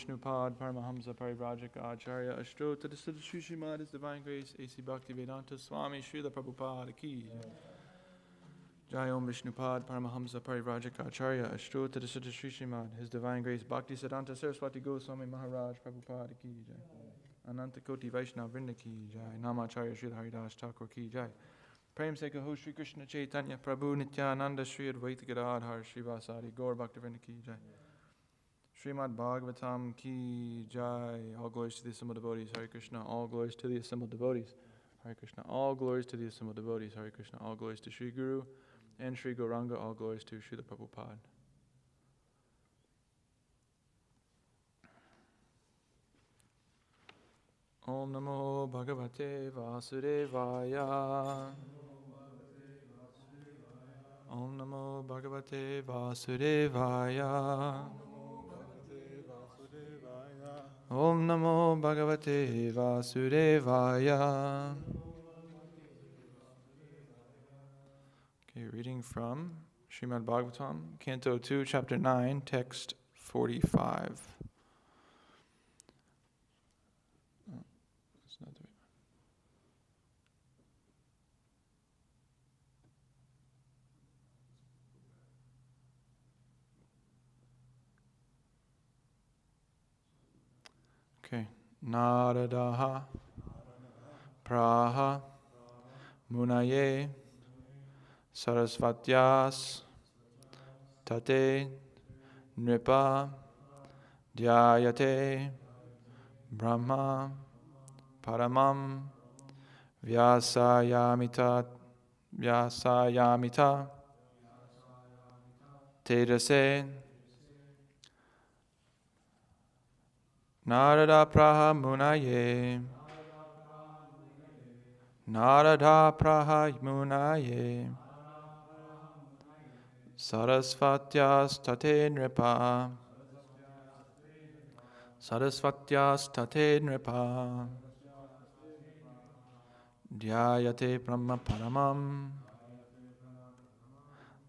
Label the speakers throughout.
Speaker 1: Vishnupad Paramahamsa Parivrajaka Acharya Ashto to the Siddha Sri Srimad His Divine Grace A.C. Bhaktivedanta Swami Srila Prabhupada Ki Jai Om Vishnupad Paramahamsa Parivrajaka Acharya Ashto to the Siddha Sri Srimad His Divine Grace Bhakti Siddhanta Saraswati Goswami Maharaj Prabhupada Ki Jai Ananta Koti Vaishnava Vrinda Ki Jai Namacharya Srila Haridas Thakur Ki Jai Prem Se Kaho Shri Krishna Chaitanya Prabhu Nityananda Shri Advaita Gadadhar Srivasadi Gaur Bhakti Vrinda Ki Jai Srimad Bhagavatam Ki Jai. All glories to the assembled devotees. Hare Krishna. All glories to the assembled devotees. Hare Krishna. All glories to the assembled devotees. Hare Krishna. All glories to Sri Guru and Sri Gauranga. All glories to Srila Prabhupada. Om Namo Bhagavate Vasudevaya. Om Namo Bhagavate Vasudevaya. Om Namo Bhagavate Vasudevaya. Okay, reading from Srimad Bhagavatam, Canto 2, Chapter 9, Text 45. Oh, that's not the right one. Okay. Naradaha Praha Munaye Sarasvatyas Tate Nripa Dhyayate Brahma Paramam Vyasayamita Tedase Narada Praha Munaye Narada Praha Munaye Sarasvatyas tate nripa. Sarasvatyas tate nripa. Dhyayate Brahma Paramam.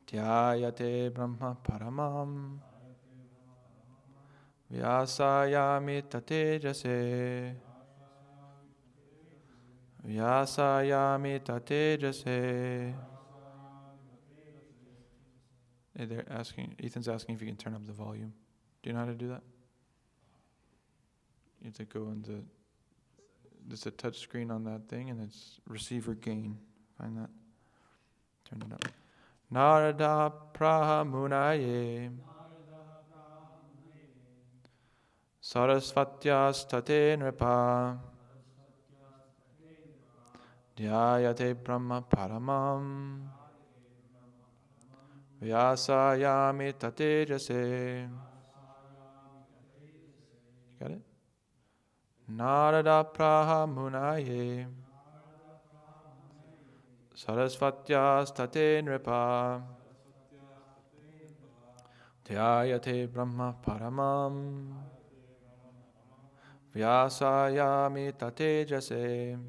Speaker 1: Dhyayate Brahma Paramam. Vyasayami tatejase. Vyasayami tatejase. Hey, they're asking, Ethan's asking if you can turn up the volume. Do you know how to do that? You have to go into, there's a touch screen on that thing and it's receiver gain. Find that. Turn it up. Narada Praha Munaye Sarasvatyas tate nripa Dhyayate Brahma Paramam Vyasayami tatejase. You got it? Narada Praha Munaye Sarasvatyas tate nripa Dhyayate Brahma Paramam Vyasayami tatejase.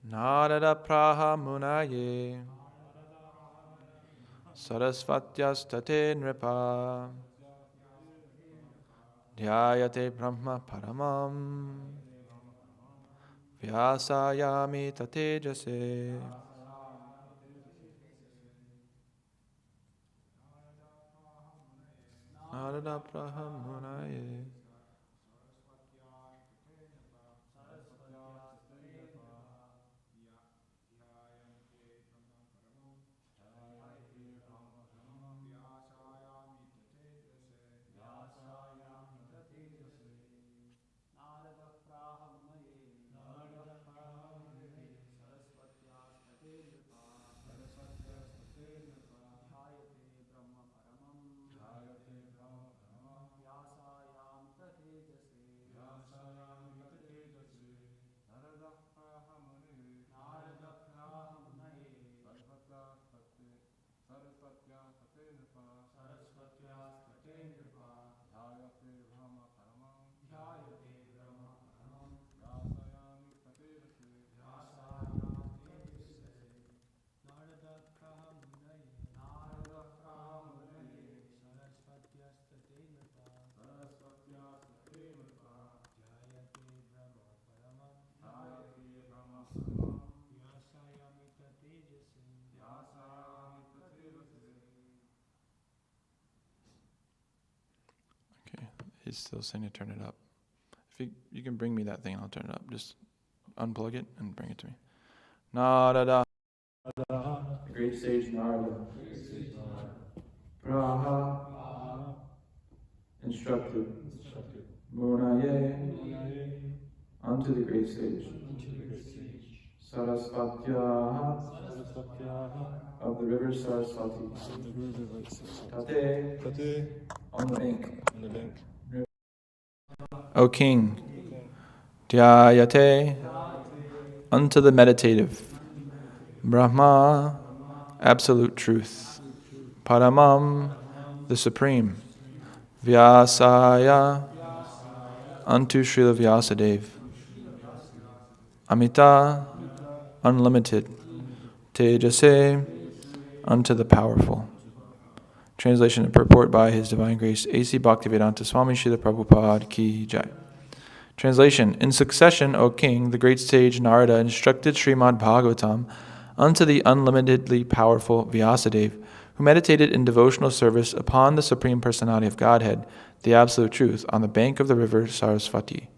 Speaker 1: Narada Praha Munaye Sarasvatyas tate nripa Dhyayate Brahma Paramam Vyasayami tatejase. Narada Praha Munaye He's still saying to turn it up. If you can bring me that thing, I'll turn it up. Just unplug it and bring it to me. Narada. The great sage Narada. Praha. Instructed. Munaye. Unto the great sage. Sarasvatya. Of the river Saraswati. Tate. On the bank. O King, Dhyayate, unto the meditative, Brahma, absolute truth, Paramam, the supreme, Vyasaya, unto Srila Vyasadeva, Amita, unlimited, Tejase, unto the powerful. Translation and purport by His Divine Grace A.C. Bhaktivedanta Swami Srila Prabhupada Ki Jai. Translation. In succession, O King, the great sage Narada instructed Srimad Bhagavatam unto the unlimitedly powerful Vyasadeva, who meditated in devotional service upon the Supreme Personality of Godhead, the Absolute Truth, on the bank of the river Saraswati.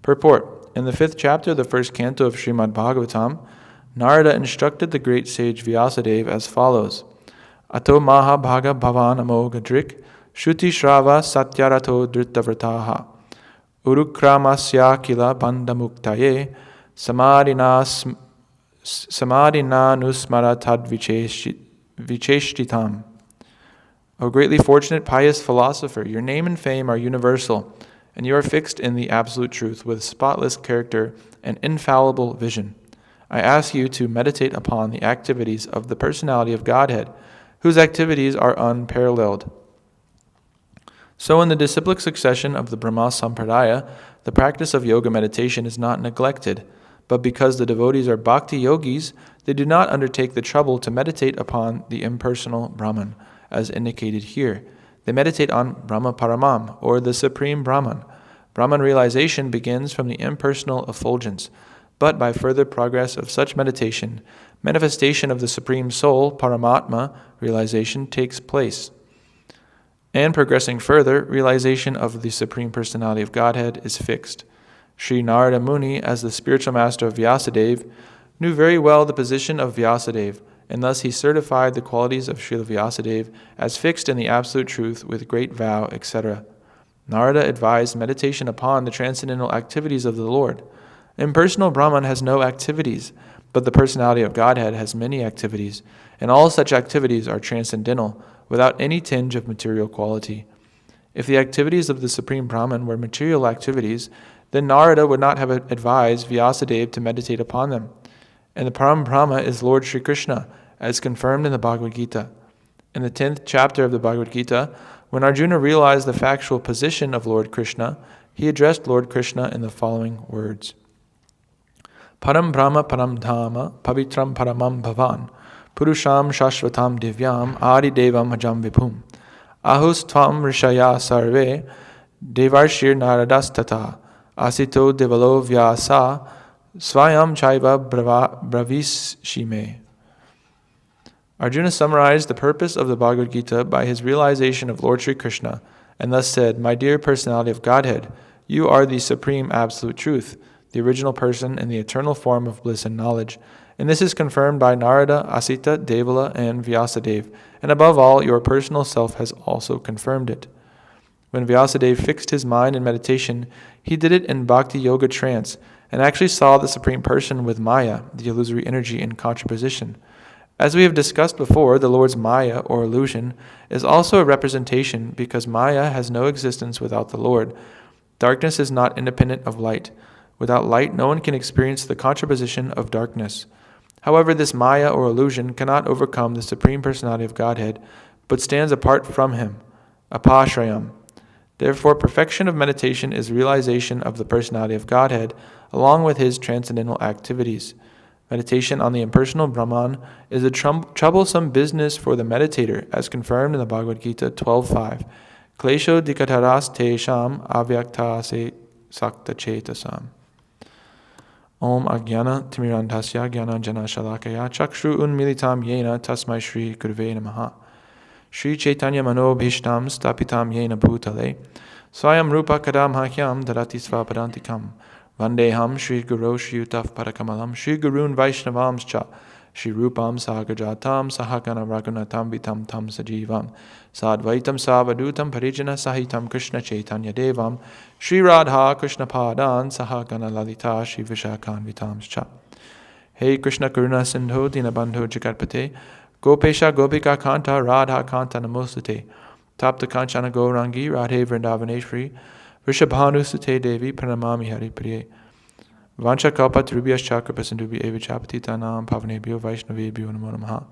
Speaker 1: Purport. In the 5th chapter of the 1st canto of Srimad Bhagavatam, Narada instructed the great sage Vyasadeva as follows. Ato maha bhaga bhavan amogadrik shuti shrava satyarato dhrittavrataha urukramasya kila bandhamuktaye samadhina nusmaratad vicheshtitam. O greatly fortunate pious philosopher, your name and fame are universal, and you are fixed in the absolute truth with spotless character and infallible vision. I ask you to meditate upon the activities of the personality of Godhead, whose activities are unparalleled. So in the disciplic succession of the Brahma Sampradaya, the practice of yoga meditation is not neglected, but because the devotees are bhakti yogis, they do not undertake the trouble to meditate upon the impersonal Brahman, as indicated here. They meditate on Brahma Paramam, or the Supreme Brahman. Brahman realization begins from the impersonal effulgence, but by further progress of such meditation, manifestation of the Supreme Soul, Paramatma, realization takes place. And progressing further, realization of the Supreme Personality of Godhead is fixed. Sri Narada Muni, as the spiritual master of Vyasadeva, knew very well the position of Vyasadeva, and thus he certified the qualities of Srila Vyasadeva as fixed in the absolute truth with great vow, etc. Narada advised meditation upon the transcendental activities of the Lord. Impersonal Brahman has no activities, but the personality of Godhead has many activities, and all such activities are transcendental, without any tinge of material quality. If the activities of the Supreme Brahman were material activities, then Narada would not have advised Vyasadeva to meditate upon them. And the Param Brahma is Lord Sri Krishna, as confirmed in the Bhagavad Gita. In the 10th chapter of the Bhagavad Gita, when Arjuna realized the factual position of Lord Krishna, he addressed Lord Krishna in the following words. Param Brahma Param Dhama Pavitram Paramam Bhavan Purusham Shashvatam Divyam Adi Devam Ajam Vipum Ahus Tvam Rishaya Sarve Devarshir Naradas Tata Asito Devalo Vyasa Swayam Chaiva Bravis Shime. Arjuna summarized the purpose of the Bhagavad Gita by his realization of Lord Sri Krishna, and thus said, My dear personality of Godhead, you are the supreme absolute truth, the original person and the eternal form of bliss and knowledge. And this is confirmed by Narada, Asita, Devala, and Vyasadeva, and above all, your personal self has also confirmed it. When Vyasadeva fixed his mind in meditation, he did it in Bhakti Yoga trance, and actually saw the Supreme Person with Maya, the illusory energy, in contraposition. As we have discussed before, the Lord's Maya, or illusion, is also a representation because Maya has no existence without the Lord. Darkness is not independent of light. Without light, no one can experience the contraposition of darkness. However, this Maya, or illusion, cannot overcome the Supreme Personality of Godhead, but stands apart from Him, apashrayam. Therefore, perfection of meditation is realization of the Personality of Godhead, along with His transcendental activities. Meditation on the impersonal Brahman is a troublesome business for the meditator, as confirmed in the Bhagavad Gita 12.5. Klesho dikataras te sham avyakta se sakta chetasam. Om Agyana Timirantasya Gyana Jana Shalakaya Chakshru Unmilitam Yena Tasmai Shri Gurve Namaha. Shri Chaitanya Mano Bhishtam Stapitam Yena Bhutale Swayam Rupa Kadam Hakyam Darati Svapadantikam Vandeham Shri Guru Shri Utaf Parakamalam Shri Gurun Vaishnavams Cha Shri Rupam Sagajatam Sahakana Raghunatam Vitam Tam Sajivam Sadvaitam Savadutam Parijana Sahitam Krishna Chaitanya Devam Shri Radha Krishna Padan Sahagana Lalita Shri Vishakan Vitams Cha. Hey Krishna Karuna Sindho Dinabandho Jagatpate Gopesha Gopika Kanta Radha Kanta Namostate Tapta Kanchana Gaurangi Radhe Vrindavaneshri Vishabhanu Sute Devi Pranamami Hari Priye Vancha Kalpa Trubhyas Chakra Pasandubhi Evi Chapatita Nam Pavanebhyo Vaishnavebhyo Namo Namaha.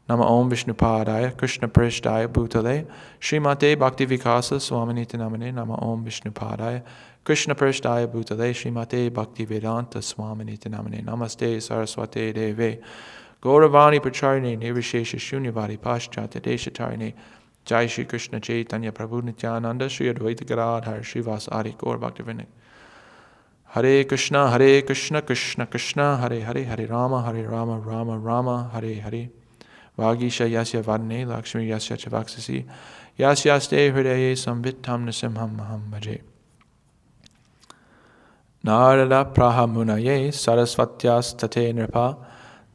Speaker 1: Nama Om Vishnupadaya Krishna Prishtaya Bhutale Srimate Bhakti Vikasa Swaminiti Namane Nama Om Vishnupadaya Krishna Prishtaya Bhutale Srimate Bhakti Vedanta Swaminiti Namane Namaste Saraswate Deve Gauravani Pacharine Nirvishesha Shunyavadi Paschata Deshatarine Jai Shri Krishna Chaitanya Prabhu Nityananda Shri Advaita Gadadhar Srivas Adi Gaur Bhaktivinoda Hare Krishna Krishna Krishna Hare Hare Hare Rama Rama Rama Hare Hare Vagisha Yasya Vadane Lakshmi Yasya Chavaksasi Yasyaste Hridaye Samvitam Nasimham Maham Bhaje. Narada Praha Munaye Sarasvatyas Tate Nripa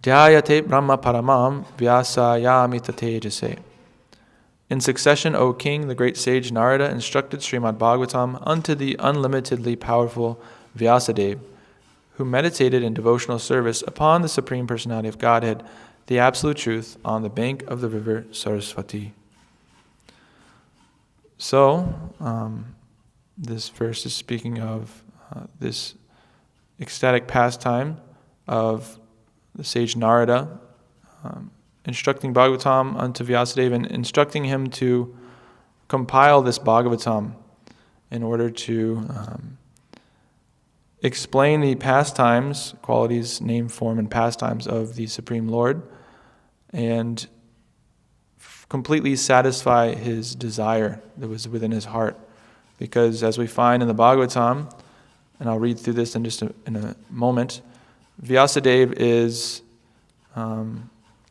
Speaker 1: Dhyayate Brahma Paramam Vyasayami Tate Jase. In succession, O King, the great sage Narada instructed Srimad Bhagavatam unto the unlimitedly powerful Vyasadeva, who meditated in devotional service upon the Supreme Personality of Godhead, the Absolute Truth, on the bank of the river Saraswati. So, this verse is speaking of this ecstatic pastime of the sage Narada, instructing Bhagavatam unto Vyasadeva and instructing him to compile this Bhagavatam in order to explain the pastimes, qualities, name, form, and pastimes of the Supreme Lord, and completely satisfy his desire that was within his heart. Because as we find in the Bhagavatam, and I'll read through this in a moment, Vyasadeva is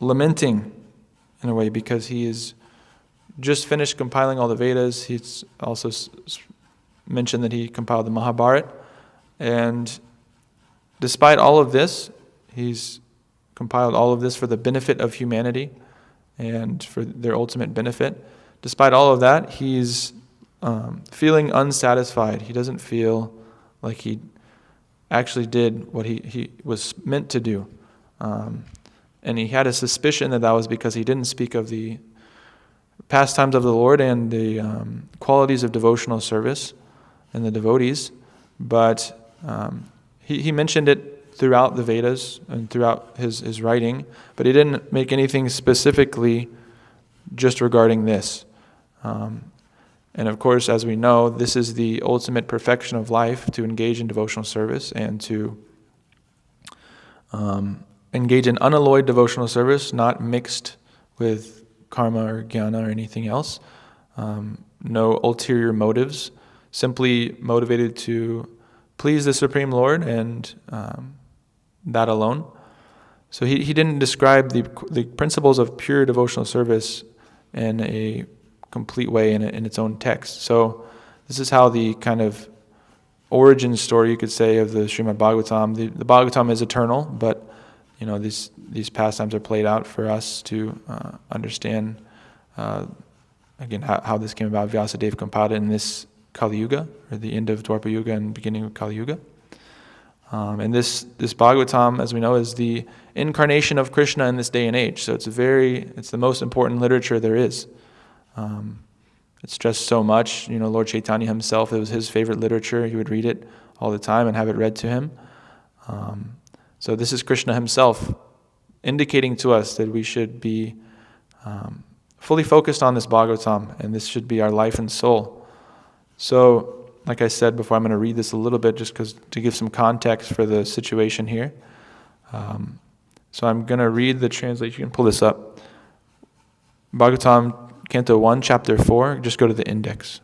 Speaker 1: lamenting in a way because he is just finished compiling all the Vedas. He's also mentioned that he compiled the Mahabharata, and despite all of this, he's compiled all of this for the benefit of humanity and for their ultimate benefit. Despite all of that, he's feeling unsatisfied. He doesn't feel like he actually did what he was meant to do. And he had a suspicion that was because he didn't speak of the pastimes of the Lord and the qualities of devotional service and the devotees. But he mentioned it throughout the Vedas and throughout his writing, but he didn't make anything specifically just regarding this. And of course, as we know, this is the ultimate perfection of life, to engage in devotional service and to engage in unalloyed devotional service, not mixed with karma or jnana or anything else. No ulterior motives, simply motivated to please the Supreme Lord and that alone. So he didn't describe the principles of pure devotional service in a complete way in its own text. So this is how the kind of origin story, you could say, of the Srimad Bhagavatam. The Bhagavatam is eternal, but these pastimes are played out for us to understand again how this came about. Vyasadeva compiled it in this Kali Yuga, or the end of Dwapara Yuga and beginning of Kali Yuga. And this Bhagavatam, as we know, is the incarnation of Krishna in this day and age. So it's the most important literature there is. It's stressed so much. Lord Chaitanya himself, it was his favorite literature. He would read it all the time and have it read to him. So this is Krishna himself indicating to us that we should be fully focused on this Bhagavatam, and this should be our life and soul. So, like I said before, I'm going to read this a little bit just to give some context for the situation here. So I'm going to read the translation. You can pull this up. Bhagavatam, Canto 1, Chapter 4. Just go to the index.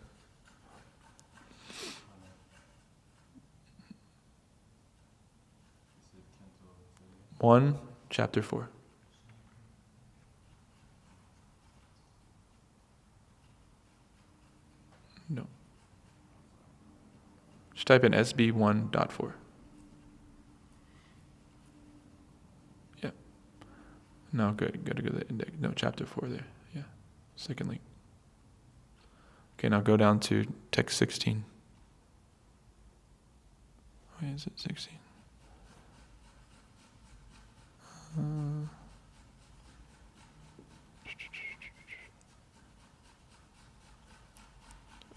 Speaker 1: One, Chapter 4. No. Just type in SB 1.4. Yeah. No, good. Go to the index. No, Chapter 4 there. Yeah. Second link. Okay, now go down to text 16. Why is it 16?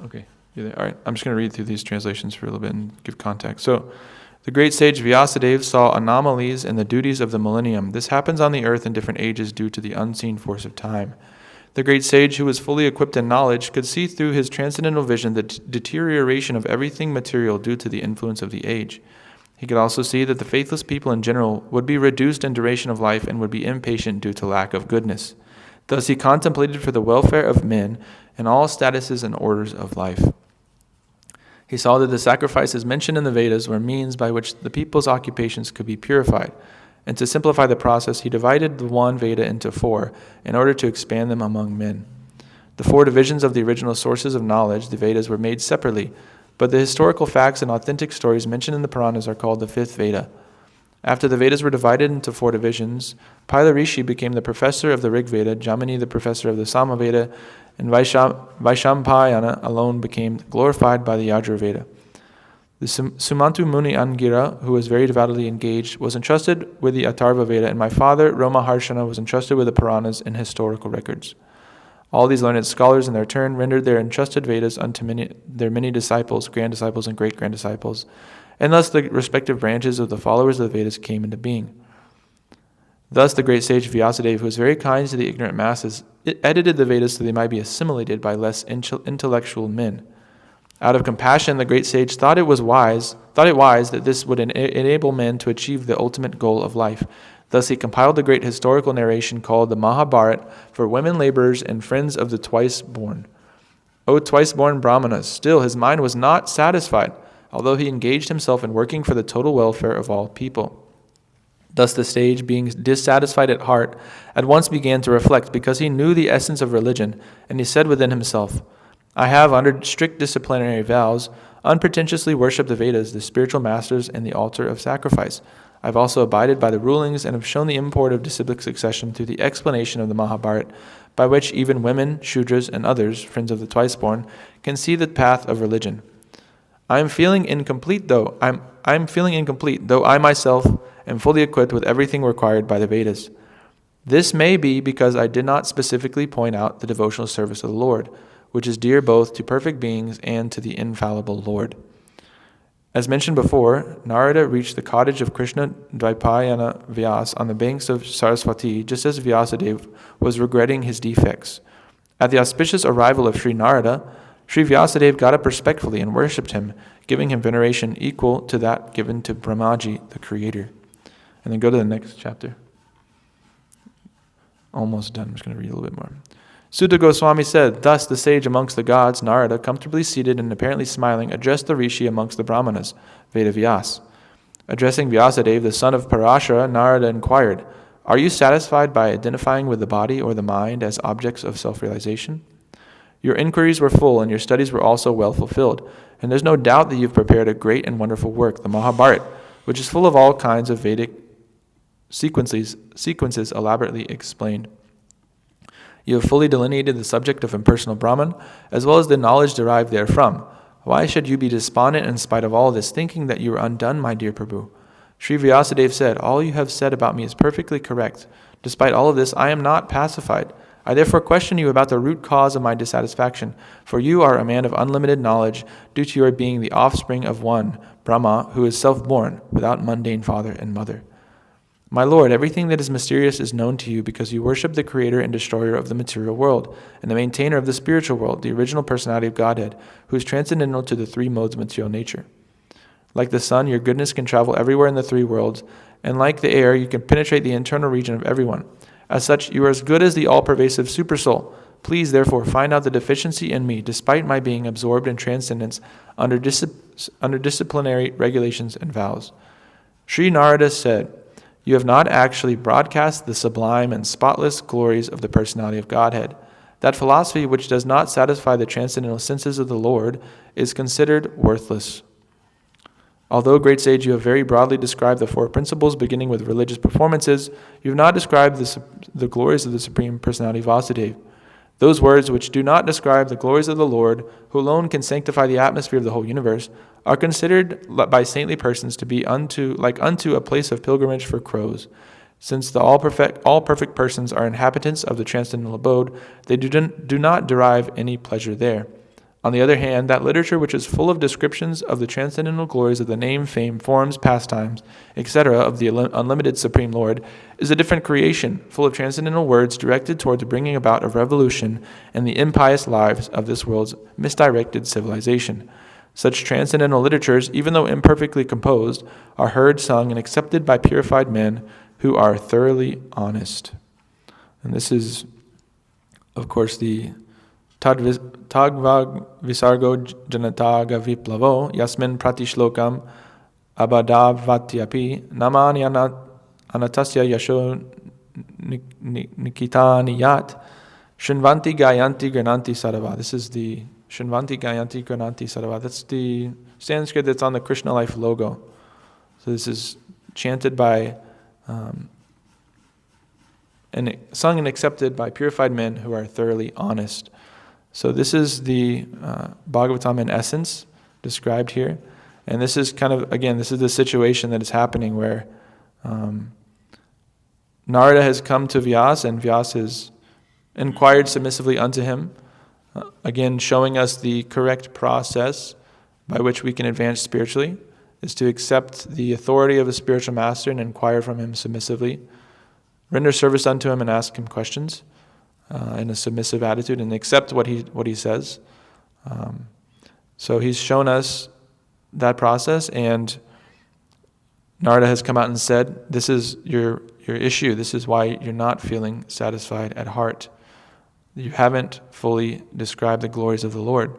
Speaker 1: Okay, you're there. All right, I'm just going to read through these translations for a little bit and give context. So, the great sage Vyasadeva saw anomalies in the duties of the millennium. This happens on the earth in different ages due to the unseen force of time. The great sage, who was fully equipped in knowledge, could see through his transcendental vision the deterioration of everything material due to the influence of the age. He could also see that the faithless people in general would be reduced in duration of life and would be impatient due to lack of goodness. Thus he contemplated for the welfare of men in all statuses and orders of life. He saw that the sacrifices mentioned in the Vedas were means by which the people's occupations could be purified. And to simplify the process, he divided the one Veda into 4 in order to expand them among men. The 4 divisions of the original sources of knowledge, the Vedas, were made separately, but the historical facts and authentic stories mentioned in the Puranas are called the 5th Veda. After the Vedas were divided into 4 divisions, Paila Rishi became the professor of the Rig Veda, Jamini the professor of the Sama Veda, and Vaishampayana alone became glorified by the Yajur Veda. The Sumantu Muni Angira, who was very devoutly engaged, was entrusted with the Atharva Veda, and my father, Roma Harshana, was entrusted with the Puranas and historical records. All these learned scholars in their turn rendered their entrusted Vedas unto their many disciples, grand disciples, and great-grand disciples, and thus the respective branches of the followers of the Vedas came into being. Thus, the great sage Vyasadeva, who was very kind to the ignorant masses, edited the Vedas so they might be assimilated by less intellectual men. Out of compassion, the great sage thought it wise that this would enable men to achieve the ultimate goal of life. Thus, he compiled the great historical narration called the Mahabharata for women laborers and friends of the twice-born. O twice-born Brahmanas, still his mind was not satisfied, although he engaged himself in working for the total welfare of all people. Thus the sage, being dissatisfied at heart, at once began to reflect, because he knew the essence of religion, and he said within himself, I have, under strict disciplinary vows, unpretentiously worshipped the Vedas, the spiritual masters, and the altar of sacrifice. I have also abided by the rulings and have shown the import of disciplic succession through the explanation of the Mahabharata, by which even women, Shudras, and others, friends of the twice-born, can see the path of religion. I am feeling incomplete, though I myself am fully equipped with everything required by the Vedas. This may be because I did not specifically point out the devotional service of the Lord, which is dear both to perfect beings and to the infallible Lord. As mentioned before, Narada reached the cottage of Krishna Dvaipayana Vyas on the banks of Saraswati just as Vyasadeva was regretting his defects. At the auspicious arrival of Sri Narada, Sri Vyasadeva got up respectfully and worshipped him, giving him veneration equal to that given to Brahmaji, the creator. And then go to the next chapter. Almost done. I'm just going to read a little bit more. Sutta Goswami said, thus the sage amongst the gods, Narada, comfortably seated and apparently smiling, addressed the rishi amongst the brahmanas, Vedavyas. Addressing Vyasadeva, the son of Parashara, Narada inquired, are you satisfied by identifying with the body or the mind as objects of self-realization? Your inquiries were full and your studies were also well fulfilled, and there's no doubt that you've prepared a great and wonderful work, the Mahabharata, which is full of all kinds of Vedic sequences elaborately explained. You have fully delineated the subject of impersonal Brahman, as well as the knowledge derived therefrom. Why should you be despondent in spite of all this, thinking that you are undone, my dear Prabhu? Sri Vyasadeva said, all you have said about me is perfectly correct. Despite all of this, I am not pacified. I therefore question you about the root cause of my dissatisfaction, for you are a man of unlimited knowledge, due to your being the offspring of one, Brahma, who is self-born, without mundane father and mother. My Lord, everything that is mysterious is known to you because you worship the creator and destroyer of the material world, and the maintainer of the spiritual world, the original personality of Godhead, who is transcendental to the three modes of material nature. Like the sun, your goodness can travel everywhere in the three worlds, and like the air, you can penetrate the internal region of everyone. As such, you are as good as the all-pervasive supersoul. Please, therefore, find out the deficiency in me, despite my being absorbed in transcendence under disciplinary regulations and vows. Sri Narada said, you have not actually broadcast the sublime and spotless glories of the personality of Godhead. That philosophy which does not satisfy the transcendental senses of the Lord is considered worthless. Although, great sage, you have very broadly described the four principles beginning with religious performances, you have not described the glories of the Supreme Personality Vasudeva. Those words which do not describe the glories of the Lord, who alone can sanctify the atmosphere of the whole universe, are considered by saintly persons to be unto a place of pilgrimage for crows. Since the all perfect persons are inhabitants of the transcendental abode, they do not derive any pleasure there. On the other hand, that literature which is full of descriptions of the transcendental glories of the name, fame, forms, pastimes, etc. of the unlimited Supreme Lord is a different creation, full of transcendental words directed towards bringing about a revolution in the impious lives of this world's misdirected civilization. Such transcendental literatures, even though imperfectly composed, are heard, sung, and accepted by purified men who are thoroughly honest. And this is, of course, the Tagvag Visargo Janataga Viplavo Yasmin Pratishlokam Abadavatyapi Namani Anatasya Yasho Nikitani Yat Shinvanti Gayanti Grananti Sadava. This is the Shinvanti Gayanti Grananti Sadava. That's the Sanskrit that's on the Krishna Life logo. So this is chanted by and sung and accepted by purified men who are thoroughly honest. So this is the Bhagavatam in essence described here. And this is kind of, again, this is the situation that is happening where Narada has come to Vyas and Vyas has inquired submissively unto him, again showing us the correct process by which we can advance spiritually is to accept the authority of a spiritual master and inquire from him submissively. render service unto him and ask him questions in a submissive attitude and accept what he says. So he's shown us that process, and Narada has come out and said, this is your issue. This is why you're not feeling satisfied at heart. You haven't fully described the glories of the Lord.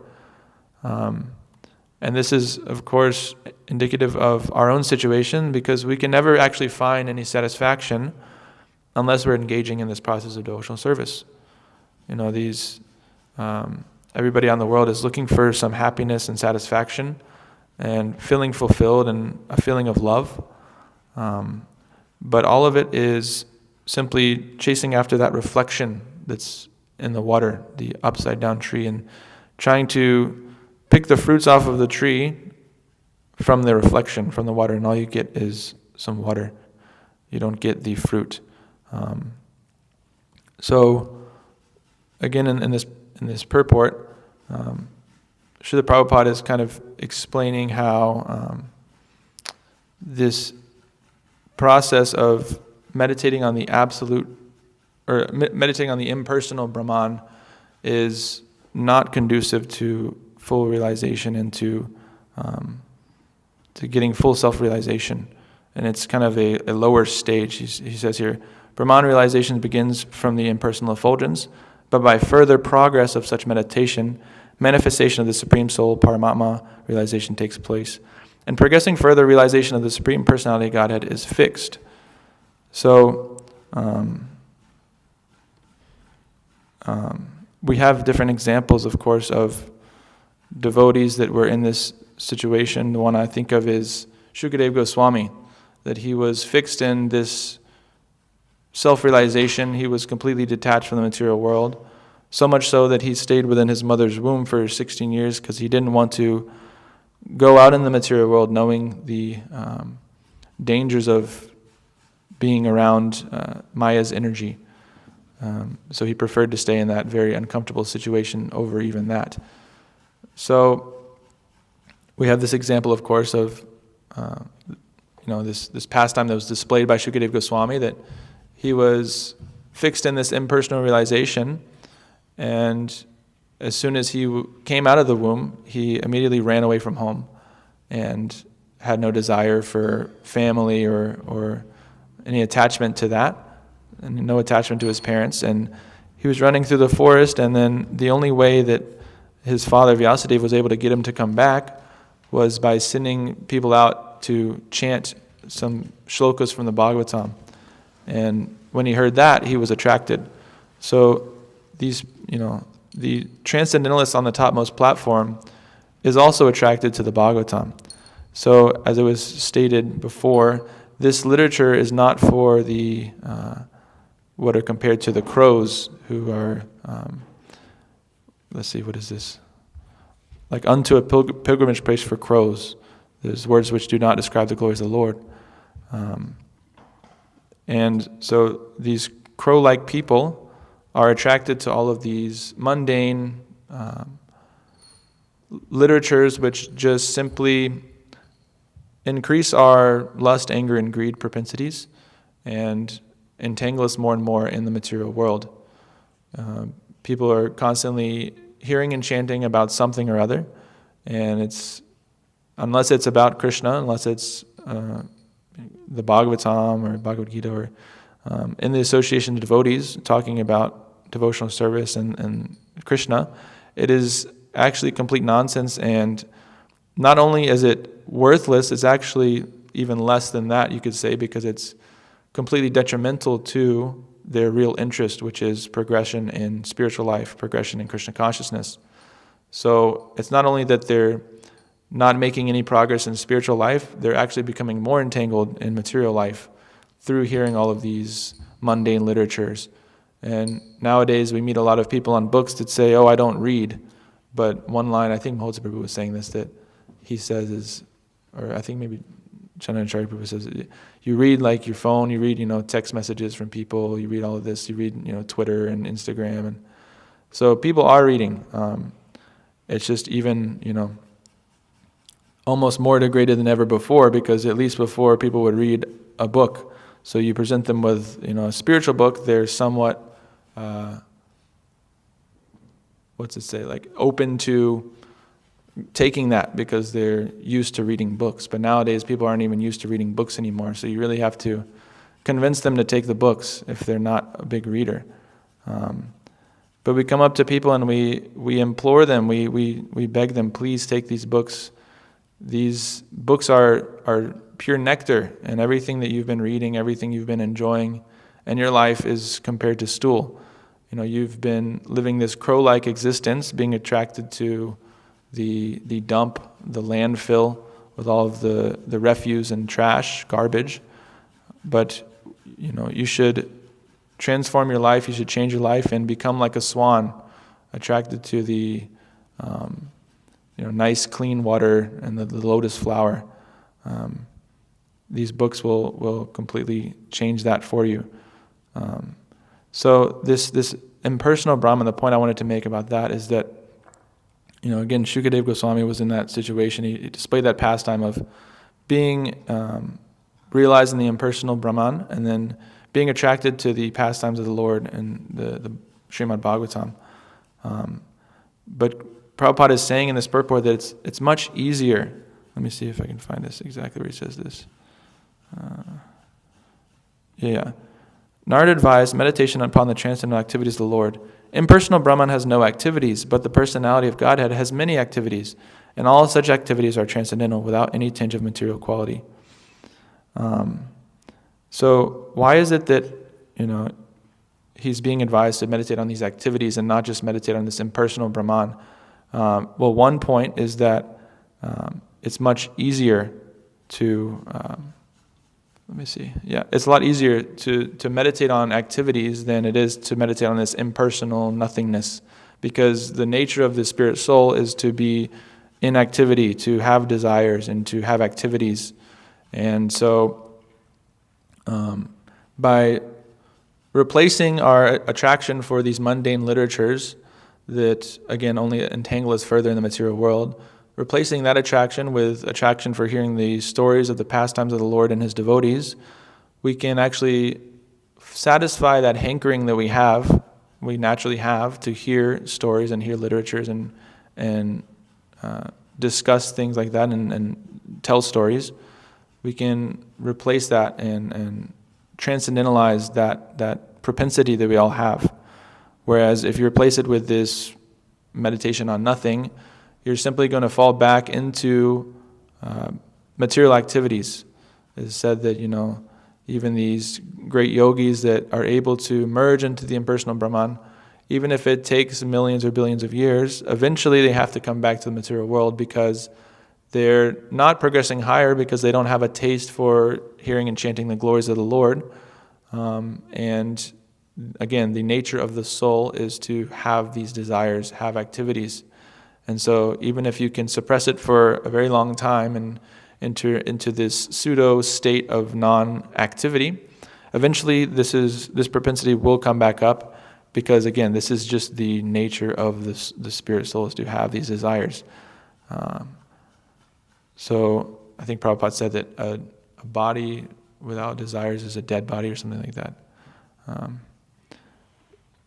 Speaker 1: And this is, of course, indicative of our own situation, because we can never actually find any satisfaction unless we're engaging in this process of devotional service. Everybody on the world is looking for some happiness and satisfaction and feeling fulfilled and a feeling of love. But all of it is simply chasing after that reflection that's in the water, the upside down tree, and trying to pick the fruits off of the tree from the reflection, from the water, and all you get is some water. You don't get the fruit. So, again, in this purport, Srila Prabhupada is kind of explaining how this process of meditating on the absolute, or meditating on the impersonal Brahman, is not conducive to full realization and to getting full self-realization. And it's kind of a lower stage. He says here, Brahman realization begins from the impersonal effulgence, but by further progress of such meditation, manifestation of the Supreme Soul, Paramatma, realization takes place. And progressing further, realization of the Supreme Personality of Godhead is fixed. So, we have different examples, of course, of devotees that were in this situation. The one I think of is Shukadeva Goswami, that he was fixed in this self-realization. He was completely detached from the material world, so much so that he stayed within his mother's womb for 16 years because he didn't want to go out in the material world knowing the dangers of being around Maya's energy. So he preferred to stay in that very uncomfortable situation over even that. So we have this example, of course, of this pastime that was displayed by Shukadeva Goswami, that he was fixed in this impersonal realization, and as soon as he came out of the womb, he immediately ran away from home and had no desire for family or any attachment to that, and no attachment to his parents. And he was running through the forest, and then the only way that his father Vyasadeva was able to get him to come back was by sending people out to chant some shlokas from the Bhagavatam. And when he heard that, he was attracted. So these, the transcendentalist on the topmost platform is also attracted to the Bhagavatam. So as it was stated before, this literature is not for the what are compared to the crows who are, let's see, what is this? Like unto a pilgrimage place for crows. There's words which do not describe the glories of the Lord. And so these crow-like people are attracted to all of these mundane literatures which just simply increase our lust, anger, and greed propensities and entangle us more and more in the material world. People are constantly hearing and chanting about something or other, and unless it's about Krishna, unless it's the Bhagavatam or Bhagavad Gita or in the association of devotees talking about devotional service and Krishna, it is actually complete nonsense. And not only is it worthless, it's actually even less than that, you could say, because it's completely detrimental to their real interest, which is progression in spiritual life, progression in Krishna consciousness. So it's not only that they're not making any progress in spiritual life, they're actually becoming more entangled in material life through hearing all of these mundane literatures. And nowadays we meet a lot of people on books that say, oh, I don't read. But one line, I think Mahotsa Prabhu was saying this, that he says is, or I think maybe Chandanacharya Prabhu says, you read like your phone, you read, text messages from people, you read all of this, you read, Twitter and Instagram. And so people are reading. It's just even, almost more degraded than ever before, because at least before people would read a book So you present them with, a spiritual book, they're somewhat, open to taking that because they're used to reading books. But nowadays, people aren't even used to reading books anymore. So you really have to convince them to take the books if they're not a big reader. But we come up to people and we implore them, we beg them, please take these books. These books are pure nectar, and everything that you've been reading, everything you've been enjoying in your life is compared to stool. You've been living this crow-like existence, being attracted to the dump, the landfill with all of the refuse and trash, garbage. But, you should transform your life, you should change your life and become like a swan, attracted to the nice clean water and the lotus flower. These books will completely change that for you. So this impersonal Brahman, the point I wanted to make about that is that, again, Shukadeva Goswami was in that situation. He displayed that pastime of being, realizing the impersonal Brahman and then being attracted to the pastimes of the Lord and the Srimad Bhagavatam. But Prabhupada is saying in this purport that it's much easier. Let me see if I can find this exactly where he says this. Narada advised meditation upon the transcendental activities of the Lord. Impersonal Brahman has no activities, but the personality of Godhead has many activities, and all such activities are transcendental without any tinge of material quality. So why is it that, he's being advised to meditate on these activities and not just meditate on this impersonal Brahman? Well, one point is that it's much easier to, it's a lot easier to meditate on activities than it is to meditate on this impersonal nothingness, because the nature of the spirit soul is to be in activity, to have desires and to have activities. And so by replacing our attraction for these mundane literatures that, again, only entangle us further in the material world, replacing that attraction with attraction for hearing the stories of the pastimes of the Lord and His devotees, we can actually satisfy that hankering that we naturally have to hear stories and hear literatures and discuss things like that and tell stories. We can replace that and transcendentalize that propensity that we all have. Whereas if you replace it with this meditation on nothing, you're simply going to fall back into material activities. It's said that, even these great yogis that are able to merge into the impersonal Brahman, even if it takes millions or billions of years, eventually they have to come back to the material world because they're not progressing higher because they don't have a taste for hearing and chanting the glories of the Lord. And again, the nature of the soul is to have these desires, have activities. And so even if you can suppress it for a very long time and enter into this pseudo state of non-activity, eventually this propensity will come back up, because again, this is just the nature of the spirit soul, is to have these desires. So I think Prabhupada said that a body without desires is a dead body or something like that.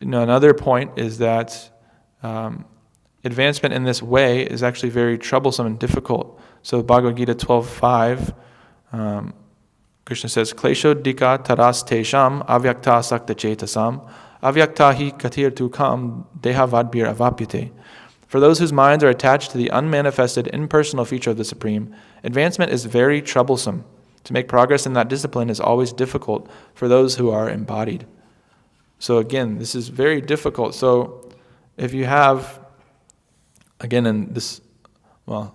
Speaker 1: Another point is that advancement in this way is actually very troublesome and difficult. So Bhagavad Gita 12.5, Krishna says, Klesho dika taras tesham avyakta sakta chetasam avyakta hi katir tukam dehavadbir avapyate. For those whose minds are attached to the unmanifested impersonal feature of the Supreme, advancement is very troublesome. To make progress in that discipline is always difficult for those who are embodied. So again, this is very difficult. So if you have, again, in this, I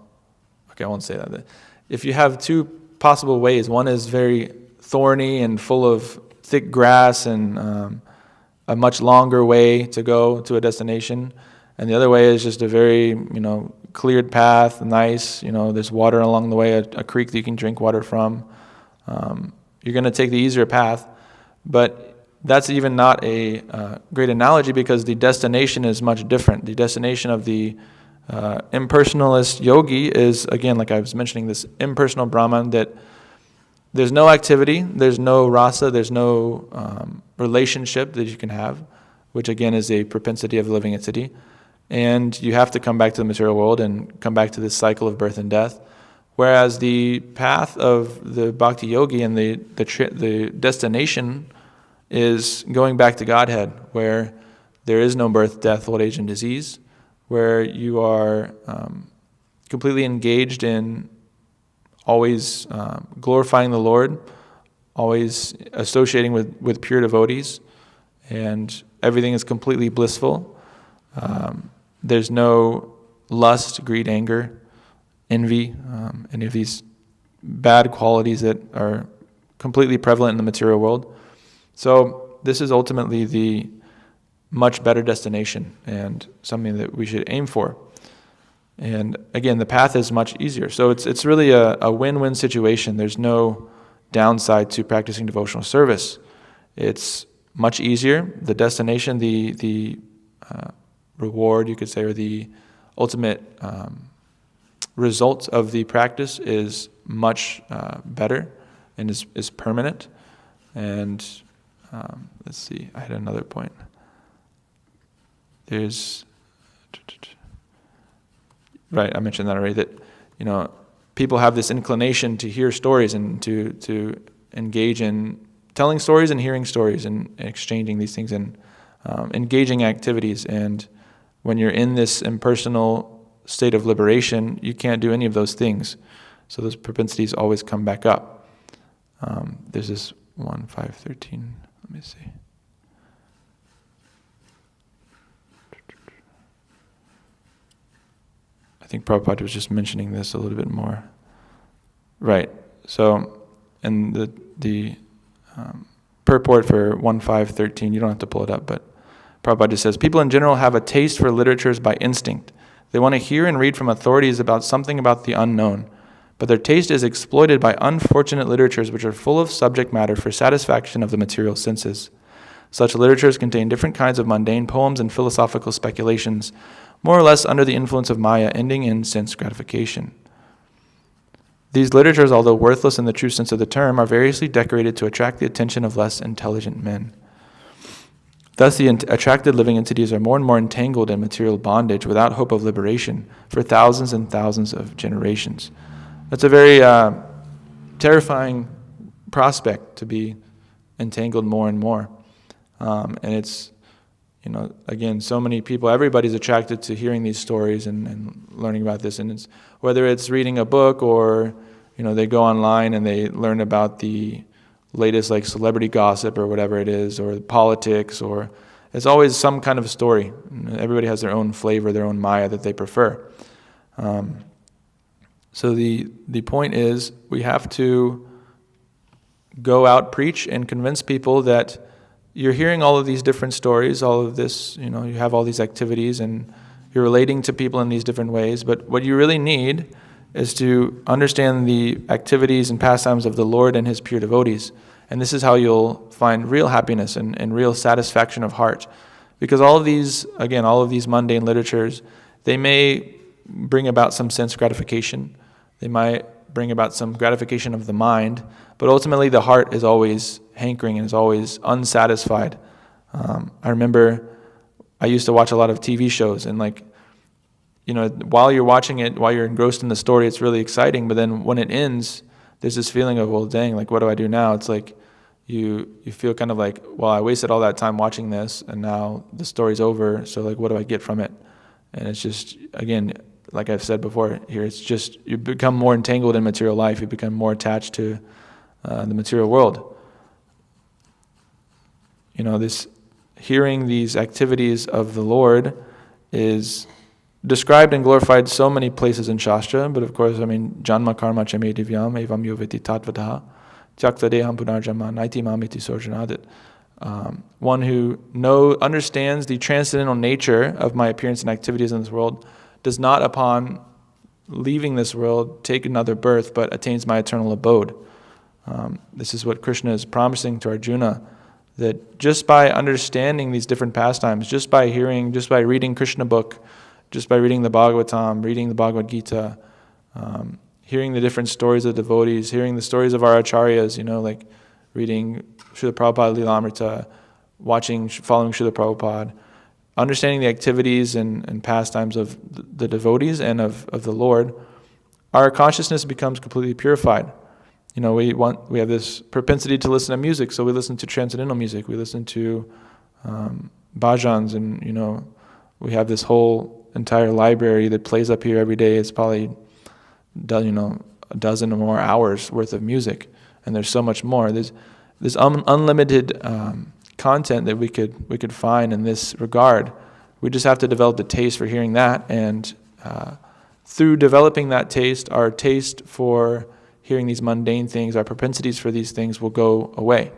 Speaker 1: won't say that. If you have two possible ways, one is very thorny and full of thick grass and a much longer way to go to a destination, and the other way is just a very, cleared path, nice, there's water along the way, a creek that you can drink water from. You're going to take the easier path, but that's even not a great analogy, because the destination is much different. The destination of the impersonalist yogi is, again, like I was mentioning, this impersonal Brahman that there's no activity, there's no rasa, there's no relationship that you can have, which again is a propensity of living entity. And you have to come back to the material world and come back to this cycle of birth and death. Whereas the path of the bhakti yogi and the destination is going back to Godhead, where there is no birth, death, old age, and disease, where you are completely engaged in always glorifying the Lord, always associating with pure devotees, and everything is completely blissful. There's no lust, greed, anger, envy, any of these bad qualities that are completely prevalent in the material world. So this is ultimately the much better destination and something that we should aim for. And again, the path is much easier. So it's really a win-win situation. There's no downside to practicing devotional service. It's much easier. The destination, the reward, you could say, or the ultimate result of the practice is much better and is permanent. And let's see, I had another point. There's, right, I mentioned that already, that, people have this inclination to hear stories and to engage in telling stories and hearing stories and exchanging these things and engaging activities. And when you're in this impersonal state of liberation, you can't do any of those things. So those propensities always come back up. There's this 1:5:13. Let me see. I think Prabhupada was just mentioning this a little bit more. Right. So, and the purport for 1:5:13, you don't have to pull it up, but Prabhupada just says, people in general have a taste for literatures by instinct. They want to hear and read from authorities about something about the unknown, but their taste is exploited by unfortunate literatures which are full of subject matter for satisfaction of the material senses. Such literatures contain different kinds of mundane poems and philosophical speculations, more or less under the influence of Maya, ending in sense gratification. These literatures, although worthless in the true sense of the term, are variously decorated to attract the attention of less intelligent men. Thus, the attracted living entities are more and more entangled in material bondage without hope of liberation for thousands and thousands of generations. That's a very terrifying prospect, to be entangled more and more. And it's, again, so many people, everybody's attracted to hearing these stories and learning about this. And it's whether it's reading a book or, they go online and they learn about the latest celebrity gossip or whatever it is, or politics, or it's always some kind of story. Everybody has their own flavor, their own Maya that they prefer. So the point is, we have to go out, preach, and convince people that you're hearing all of these different stories, all of this, you have all these activities, and you're relating to people in these different ways, but what you really need is to understand the activities and pastimes of the Lord and His pure devotees. And this is how you'll find real happiness and real satisfaction of heart. Because all of these mundane literatures, they may bring about some sense gratification. They might bring about some gratification of the mind, but ultimately the heart is always hankering and is always unsatisfied. I remember I used to watch a lot of TV shows, and while you're watching it, while you're engrossed in the story, it's really exciting, but then when it ends, there's this feeling of, well, dang, what do I do now? It's like you feel kind of like, well, I wasted all that time watching this, and now the story's over, so what do I get from it? And it's just, again, like I've said before here, it's just, you become more entangled in material life, you become more attached to the material world. This hearing these activities of the Lord is described and glorified so many places in Shastra, but of course, janma karma cha me divyam evam yoviti tatvadaha tyakta deham punarjama naiti mamiti sorjana, that one who understands the transcendental nature of my appearance and activities in this world does not, upon leaving this world, take another birth, but attains my eternal abode. This is what Krishna is promising to Arjuna, that just by understanding these different pastimes, just by reading Krishna book, just by reading the Bhagavatam, reading the Bhagavad Gita, hearing the different stories of devotees, hearing the stories of our acharyas, like reading Srila Prabhupada Lilamrita, following Srila Prabhupada, understanding the activities and pastimes of the devotees and of the Lord, our consciousness becomes completely purified. We have this propensity to listen to music, so we listen to transcendental music, we listen to bhajans, and we have this whole entire library that plays up here every day. It's probably a dozen or more hours worth of music, and there's so much more. There's unlimited content that we could find in this regard. We just have to develop the taste for hearing that, and through developing that taste, our taste for hearing these mundane things, our propensities for these things will go away.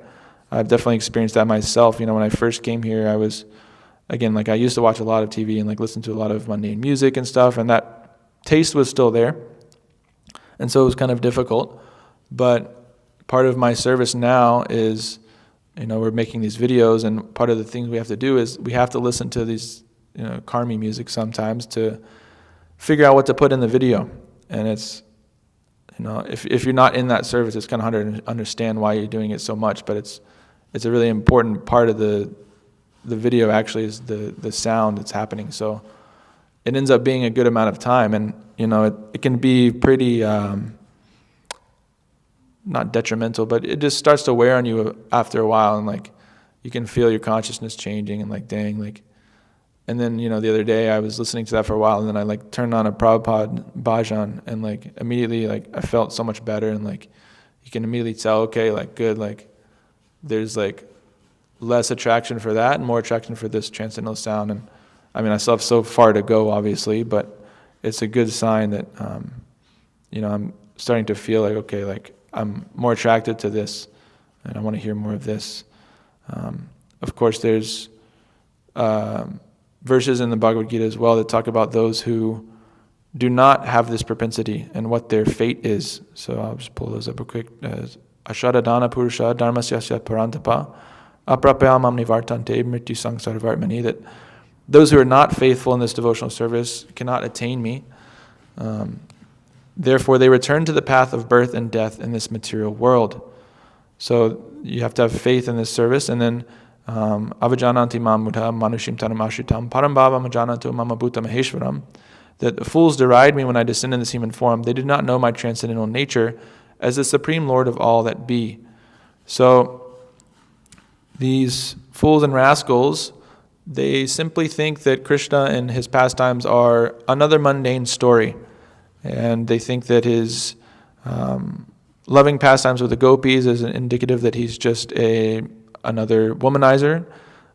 Speaker 1: I've definitely experienced that myself. When I first came here, I was, again, I used to watch a lot of TV and listen to a lot of mundane music and stuff, and that taste was still there. And so it was kind of difficult. But part of my service now is, we're making these videos, and part of the things we have to do is we have to listen to these, karmi music sometimes to figure out what to put in the video. And it's, if you're not in that service, it's kind of hard to understand why you're doing it so much. But it's a really important part of the video. Actually, is the sound that's happening. So it ends up being a good amount of time, and it can be pretty not detrimental, but it just starts to wear on you after a while, and you can feel your consciousness changing, and dang. And then, the other day I was listening to that for a while, and then I turned on a Prabhupada bhajan, and immediately I felt so much better, and you can immediately tell, okay, good, there's less attraction for that and more attraction for this transcendental sound. And I still have so far to go, obviously, but it's a good sign that I'm starting to feel okay, I'm more attracted to this, and I want to hear more of this. Of course, there's verses in the Bhagavad Gita as well that talk about those who do not have this propensity and what their fate is. So I'll just pull those up real quick. Ashadadana Purusha Dharmasya Parantapa Aprapyamam Nivartante Mrityu Sangsaravartmani, that those who are not faithful in this devotional service cannot attain me. Therefore, they return to the path of birth and death in this material world. So you have to have faith in this service, and then avajananti mamudha manushim tanam ashritam parambhava majanantu mama bhuta maheshwaram, that the fools deride me when I descend in this human form. They do not know my transcendental nature as the supreme Lord of all that be. So these fools and rascals, they simply think that Krishna and his pastimes are another mundane story, and they think that his loving pastimes with the gopis is an indicative that he's just another womanizer,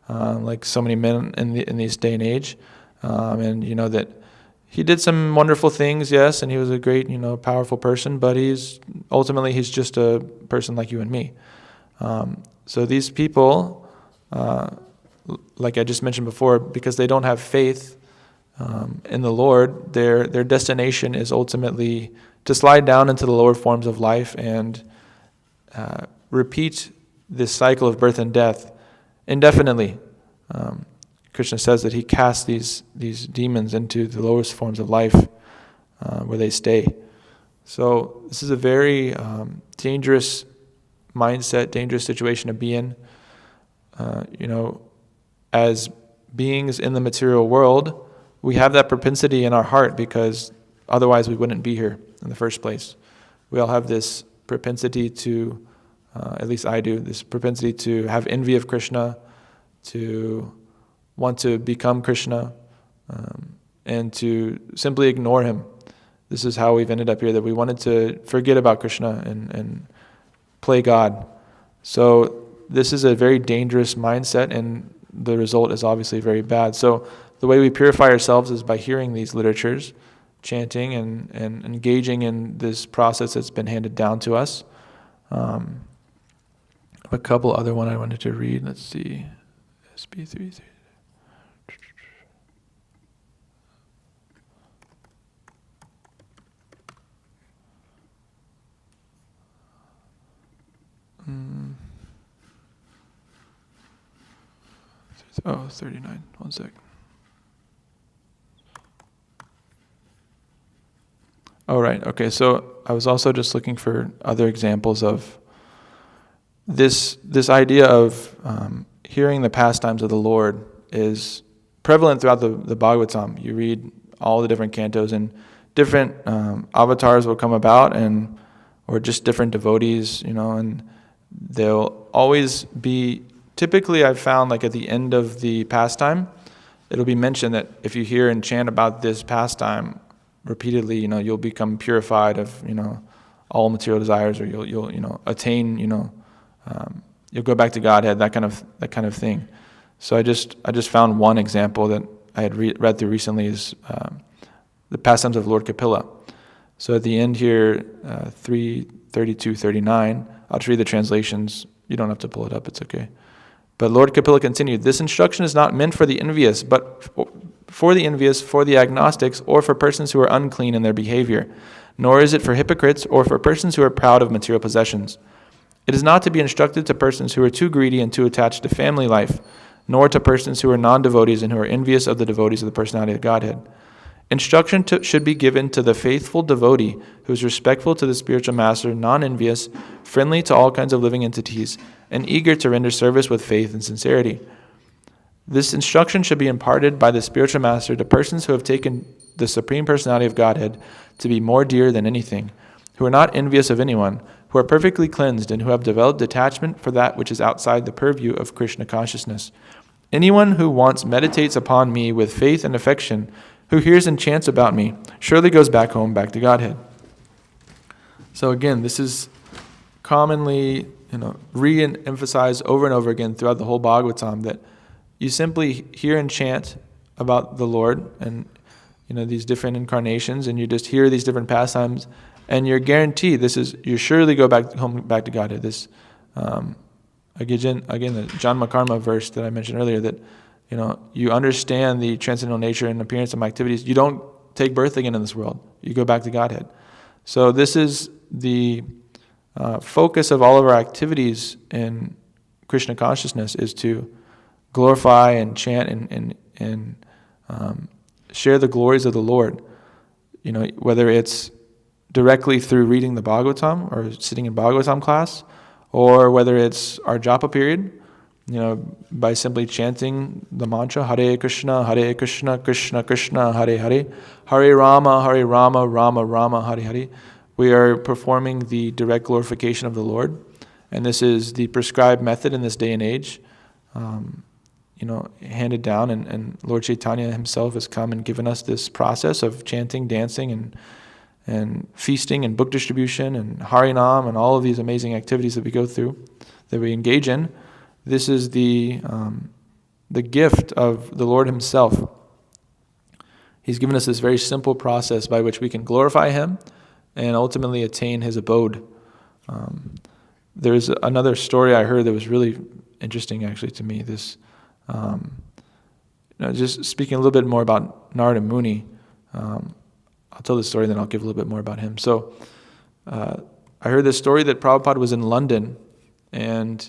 Speaker 1: like so many men in this day and age, and that he did some wonderful things, yes, and he was a great, powerful person, but he's just a person like you and me. So these people, like I just mentioned before, because they don't have faith in the Lord, their destination is ultimately to slide down into the lower forms of life and repeat this cycle of birth and death indefinitely. Krishna says that he casts these demons into the lowest forms of life where they stay. So this is a very dangerous mindset, dangerous situation to be in. As beings in the material world, we have that propensity in our heart because otherwise we wouldn't be here in the first place. We all have this propensity to, at least I do, this propensity to have envy of Krishna, to want to become Krishna, and to simply ignore him. This is how we've ended up here, that we wanted to forget about Krishna and play God. So this is a very dangerous mindset, and the result is obviously very bad. So the way we purify ourselves is by hearing these literatures, chanting and engaging in this process that's been handed down to us. A couple other one I wanted to read. Let's see. SB33. Oh, 39. One sec. Oh, right. Okay, so I was also just looking for other examples of this idea of hearing the pastimes of the Lord is prevalent throughout the Bhagavatam. You read all the different cantos, and different avatars will come about, or just different devotees, and they'll always be, typically I've found, like at the end of the pastime, it'll be mentioned that if you hear and chant about this pastime repeatedly, you'll become purified of, all material desires, or you'll attain, you'll go back to Godhead, that kind of thing. So I just found one example that I had read through recently is the pastimes of Lord Kapila. So at the end here, 3:32-39, I'll just read the translations. You don't have to pull it up, it's okay. But Lord Kapila continued, "This instruction is not meant for the envious, but for the envious, for the agnostics, or for persons who are unclean in their behavior. Nor is it for hypocrites or for persons who are proud of material possessions. It is not to be instructed to persons who are too greedy and too attached to family life, nor to persons who are non-devotees and who are envious of the devotees of the personality of Godhead. Instruction should be given to the faithful devotee who is respectful to the spiritual master, non-envious, friendly to all kinds of living entities, and eager to render service with faith and sincerity. This instruction should be imparted by the spiritual master to persons who have taken the Supreme Personality of Godhead to be more dear than anything, who are not envious of anyone, who are perfectly cleansed, and who have developed detachment for that which is outside the purview of Krishna consciousness. Anyone who once meditates upon me with faith and affection, who hears and chants about me, surely goes back home, back to Godhead." So again, this is commonly, re-emphasized over and over again throughout the whole Bhagavatam, that you simply hear and chant about the Lord and these different incarnations, and you just hear these different pastimes, and you're guaranteed you surely go back home, back to Godhead. This again the Janma Karma verse that I mentioned earlier, that you understand the transcendental nature and appearance of my activities. You don't take birth again in this world. You go back to Godhead. So this is the focus of all of our activities in Krishna consciousness, is to glorify and chant and share the glories of the Lord. Whether it's directly through reading the Bhagavatam or sitting in Bhagavatam class, or whether it's our japa period, by simply chanting the mantra, Hare Krishna, Krishna Krishna, Hare Hare, Hare Rama, Rama Rama, Hare Hare. We are performing the direct glorification of the Lord, and this is the prescribed method in this day and age, handed down, and Lord Chaitanya himself has come and given us this process of chanting, dancing, and feasting, and book distribution, and Harinam, and all of these amazing activities that we go through, that we engage in. This is the gift of the Lord himself. He's given us this very simple process by which we can glorify him and ultimately attain his abode. There's another story I heard that was really interesting, actually, to me. This, just speaking a little bit more about Narada Muni. I'll tell this story, and then I'll give a little bit more about him. So, I heard this story that Prabhupada was in London, and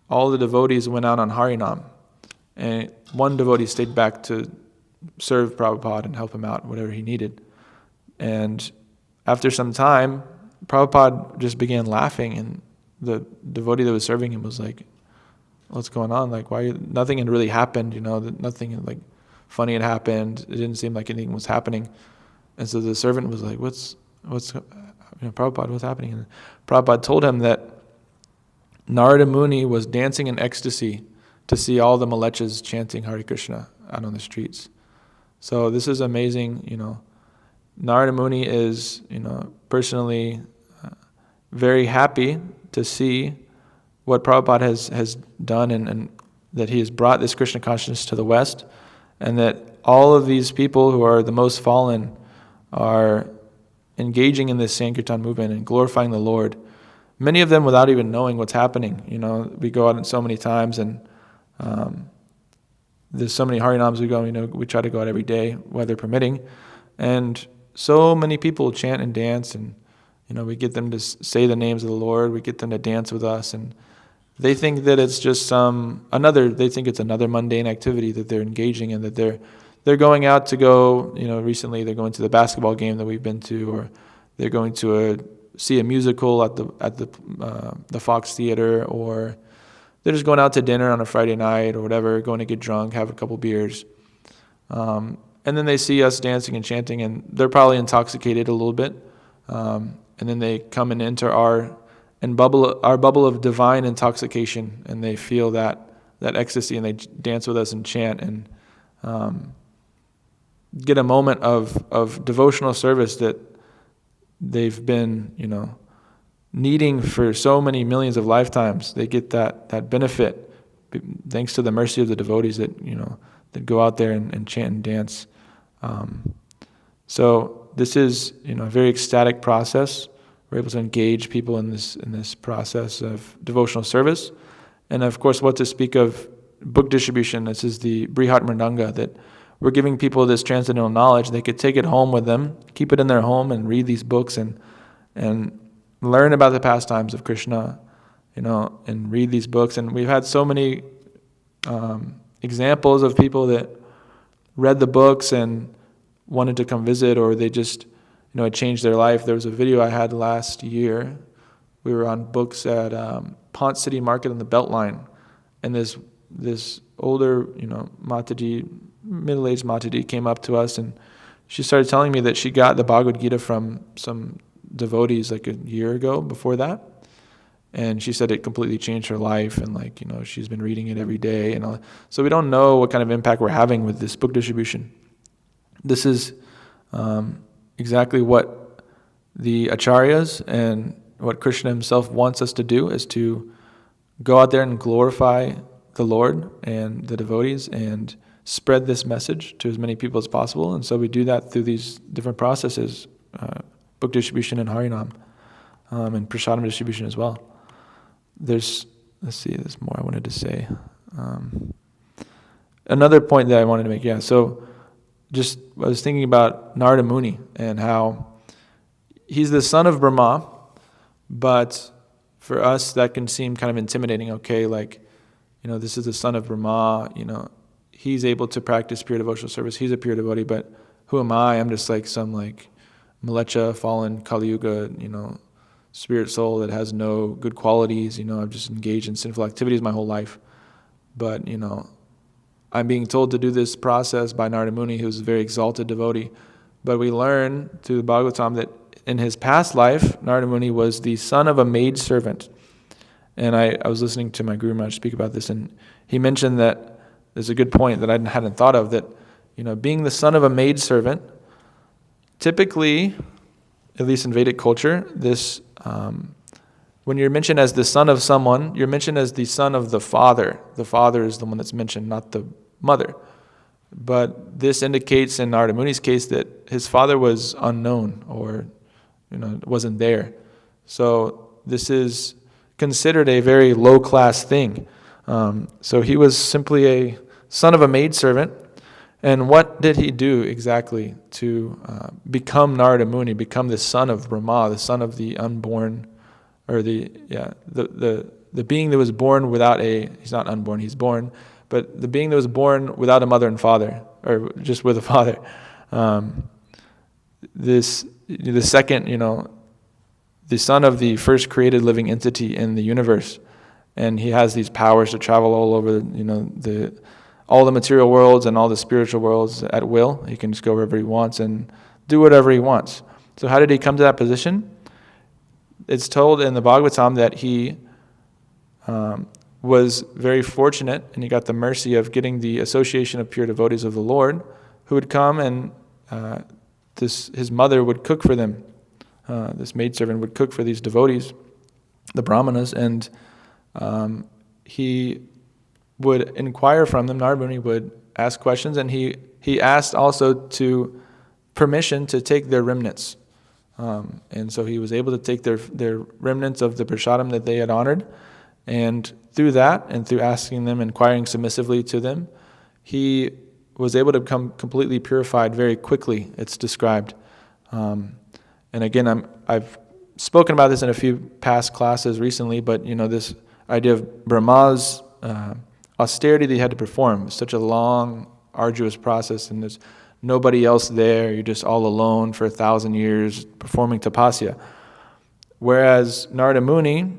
Speaker 1: all the devotees went out on Harinam, and one devotee stayed back to serve Prabhupada and help him out, whatever he needed. And after some time, Prabhupada just began laughing, and the devotee that was serving him was like, "What's going on? Like, why? Nothing had really happened, nothing like funny had happened. It didn't seem like anything was happening." And so the servant was like, "What's Prabhupada, what's happening?" And Prabhupada told him that Narada Muni was dancing in ecstasy to see all the malechas chanting Hare Krishna out on the streets. So this is amazing. Narada Muni is, personally very happy to see what Prabhupada has done, and that he has brought this Krishna consciousness to the West, and that all of these people who are the most fallen are engaging in this Sankirtan movement and glorifying the Lord. Many of them without even knowing what's happening. We go out so many times, and there's so many Harinams we go. We try to go out every day, weather permitting, and so many people chant and dance, and we get them to say the names of the Lord. We get them to dance with us, and they think that it's just they think it's another mundane activity that they're engaging in, that they're going out to go, recently they're going to the basketball game that we've been to, or they're going to see a musical at the Fox Theater, or they're just going out to dinner on a Friday night or whatever, going to get drunk, have a couple beers. And then they see us dancing and chanting, and they're probably intoxicated a little bit. And then they come and enter our bubble of divine intoxication, and they feel that ecstasy, and they dance with us and chant, and get a moment of devotional service that they've been, needing for so many millions of lifetimes. They get that benefit thanks to the mercy of the devotees that go out there and chant and dance. So this is a very ecstatic process. We're able to engage people in this process of devotional service, and of course, what to speak of book distribution. This is the Brihat Mridanga, that we're giving people this transcendental knowledge. They could take it home with them, keep it in their home, and read these books and learn about the pastimes of Krishna, and read these books. And we've had so many examples of people that read the books and wanted to come visit, or they just, it changed their life. There was a video I had last year. We were on books at Pont City Market on the Beltline, and this older, Mataji, middle-aged Mataji came up to us, and she started telling me that she got the Bhagavad Gita from some devotees like a year ago before that, and she said it completely changed her life, and she's been reading it every day, and all. So we don't know what kind of impact we're having with this book distribution. This is exactly what the acharyas and what Krishna himself wants us to do, is to go out there and glorify the Lord and the devotees and spread this message to as many people as possible. And so we do that through these different processes, book distribution and Harinam, and Prasadam distribution as well. There's more I wanted to say. Another point that I wanted to make, so I was thinking about Narada Muni and how he's the son of Brahma, but for us that can seem kind of intimidating. Okay, this is the son of Brahma, he's able to practice pure devotional service, he's a pure devotee, but who am I? I'm just some Malecha, fallen Kali Yuga, spirit soul that has no good qualities, I've just engaged in sinful activities my whole life. But, I'm being told to do this process by Narada Muni, who's a very exalted devotee. But we learn through the Bhagavatam that in his past life, Narada Muni was the son of a maidservant. And I was listening to my Guru Maharaj speak about this, and he mentioned that there's a good point that I hadn't thought of, that, being the son of a maidservant, typically, at least in Vedic culture, this when you're mentioned as the son of someone, you're mentioned as the son of the father. The father is the one that's mentioned, not the mother. But this indicates in Narada Muni's case that his father was unknown, or wasn't there. So this is considered a very low-class thing. So he was simply a son of a maidservant. And what did he do exactly to become Narada Muni, become the son of Brahma, the son of the unborn, or the being that was born without he's not unborn, he's born, but the being that was born without a mother and father, or just with a father. The second, the son of the first created living entity in the universe, and he has these powers to travel all over, all the material worlds and all the spiritual worlds at will. He can just go wherever he wants and do whatever he wants. So how did he come to that position? It's told in the Bhagavatam that he was very fortunate, and he got the mercy of getting the association of pure devotees of the Lord, who would come and his mother would cook for them. This maidservant would cook for these devotees, the brahmanas, and he would inquire from them. Narada Muni would ask questions, and he asked also to permission to take their remnants. And so he was able to take their remnants of the prasadam that they had honored, and through that, and through asking them, inquiring submissively to them, he was able to become completely purified very quickly, it's described. And again, I've spoken about this in a few past classes recently, but this idea of Brahma's austerity that he had to perform, such a long, arduous process, and there's nobody else there. You're just all alone for 1,000 years performing tapasya. Whereas Narada Muni,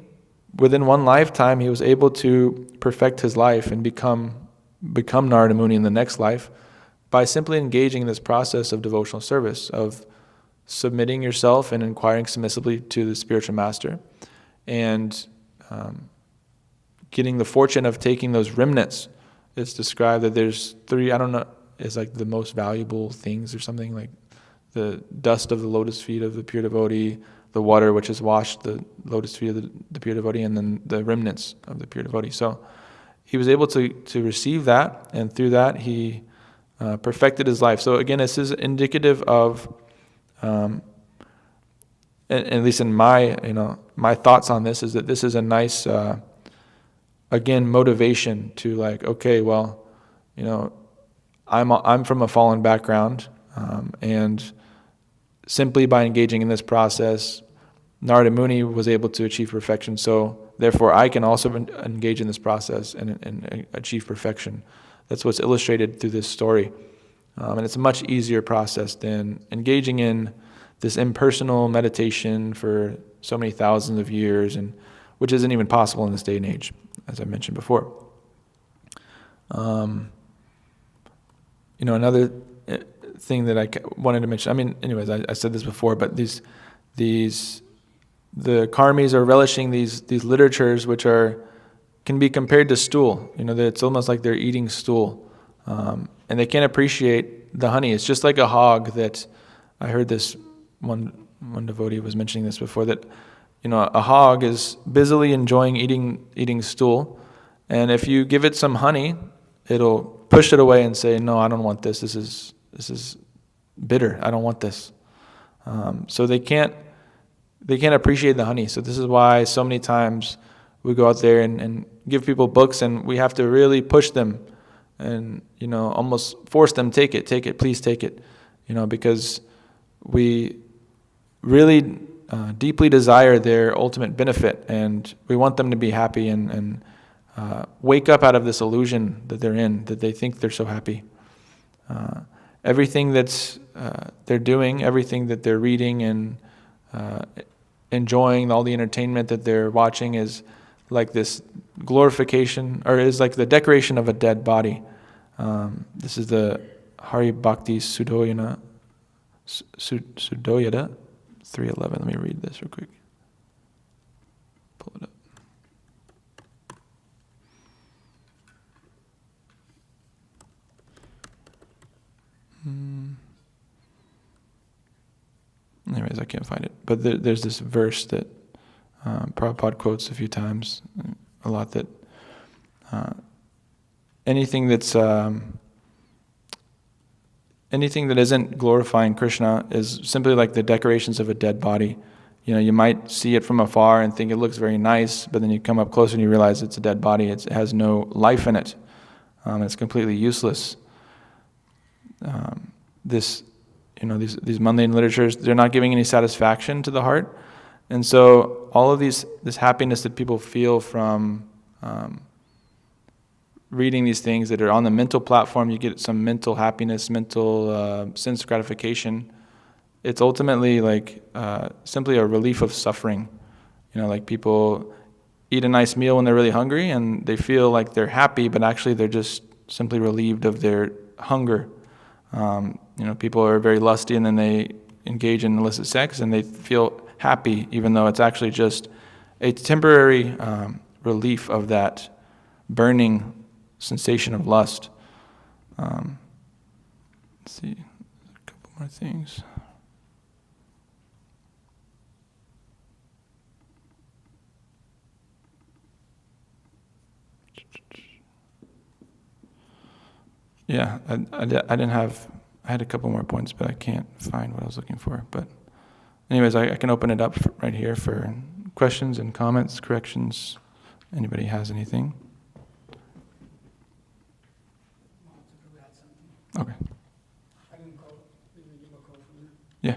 Speaker 1: within one lifetime, he was able to perfect his life and become Narada Muni in the next life by simply engaging in this process of devotional service, of submitting yourself and inquiring submissively to the spiritual master, and getting the fortune of taking those remnants. It's described that there's 3, I don't know, it's like the most valuable things or something, like the dust of the lotus feet of the pure devotee, the water which has washed the lotus feet of the pure devotee, and then the remnants of the pure devotee. So he was able to receive that, and through that he perfected his life. So again, this is indicative of, at least in my thoughts on this, is that this is a nice, again, motivation to like, okay, well, I'm from a fallen background, and simply by engaging in this process, Narada Muni was able to achieve perfection. So therefore, I can also engage in this process and achieve perfection. That's what's illustrated through this story, and it's a much easier process than engaging in this impersonal meditation for so many thousands of years, and which isn't even possible in this day and age, as I mentioned before. Another thing that I wanted to mention, I mean, anyways, I said this before, but the karmis are relishing these literatures which can be compared to stool. That it's almost like they're eating stool, and they can't appreciate the honey. It's just like a hog that, I heard this one devotee was mentioning this before, that a hog is busily enjoying eating stool, and if you give it some honey, it'll push it away and say, no, I don't want this. This is bitter. I don't want this. So they can't appreciate the honey. So this is why so many times we go out there and give people books, and we have to really push them and almost force them, take it, please take it, because we really deeply desire their ultimate benefit, and we want them to be happy and wake up out of this illusion that they're in, that they think they're so happy. Everything that's they're doing, everything that they're reading and enjoying, all the entertainment that they're watching is like this glorification, or is like the decoration of a dead body. This is the Hari Bhakti Sudoyana 311. Let me read this real quick. Pull it up. Anyways, I can't find it. But there's this verse that Prabhupada quotes a few times, a lot, that anything that isn't glorifying Krishna is simply like the decorations of a dead body. You might see it from afar and think it looks very nice, but then you come up closer and you realize it's a dead body. It has no life in it. It's completely useless. These mundane literatures, they're not giving any satisfaction to the heart. And so all of this happiness that people feel from reading these things that are on the mental platform, you get some mental happiness, mental sense gratification. It's ultimately like simply a relief of suffering. Like people eat a nice meal when they're really hungry and they feel like they're happy, but actually they're just simply relieved of their hunger. People are very lusty and then they engage in illicit sex and they feel happy, even though it's actually just a temporary relief of that burning sensation of lust. Let's see, a couple more things. Yeah, I didn't have. I had a couple more points, but I can't find what I was looking for. But anyways, I can open it up right here for questions and comments, corrections. Anybody has anything? Okay. Yeah.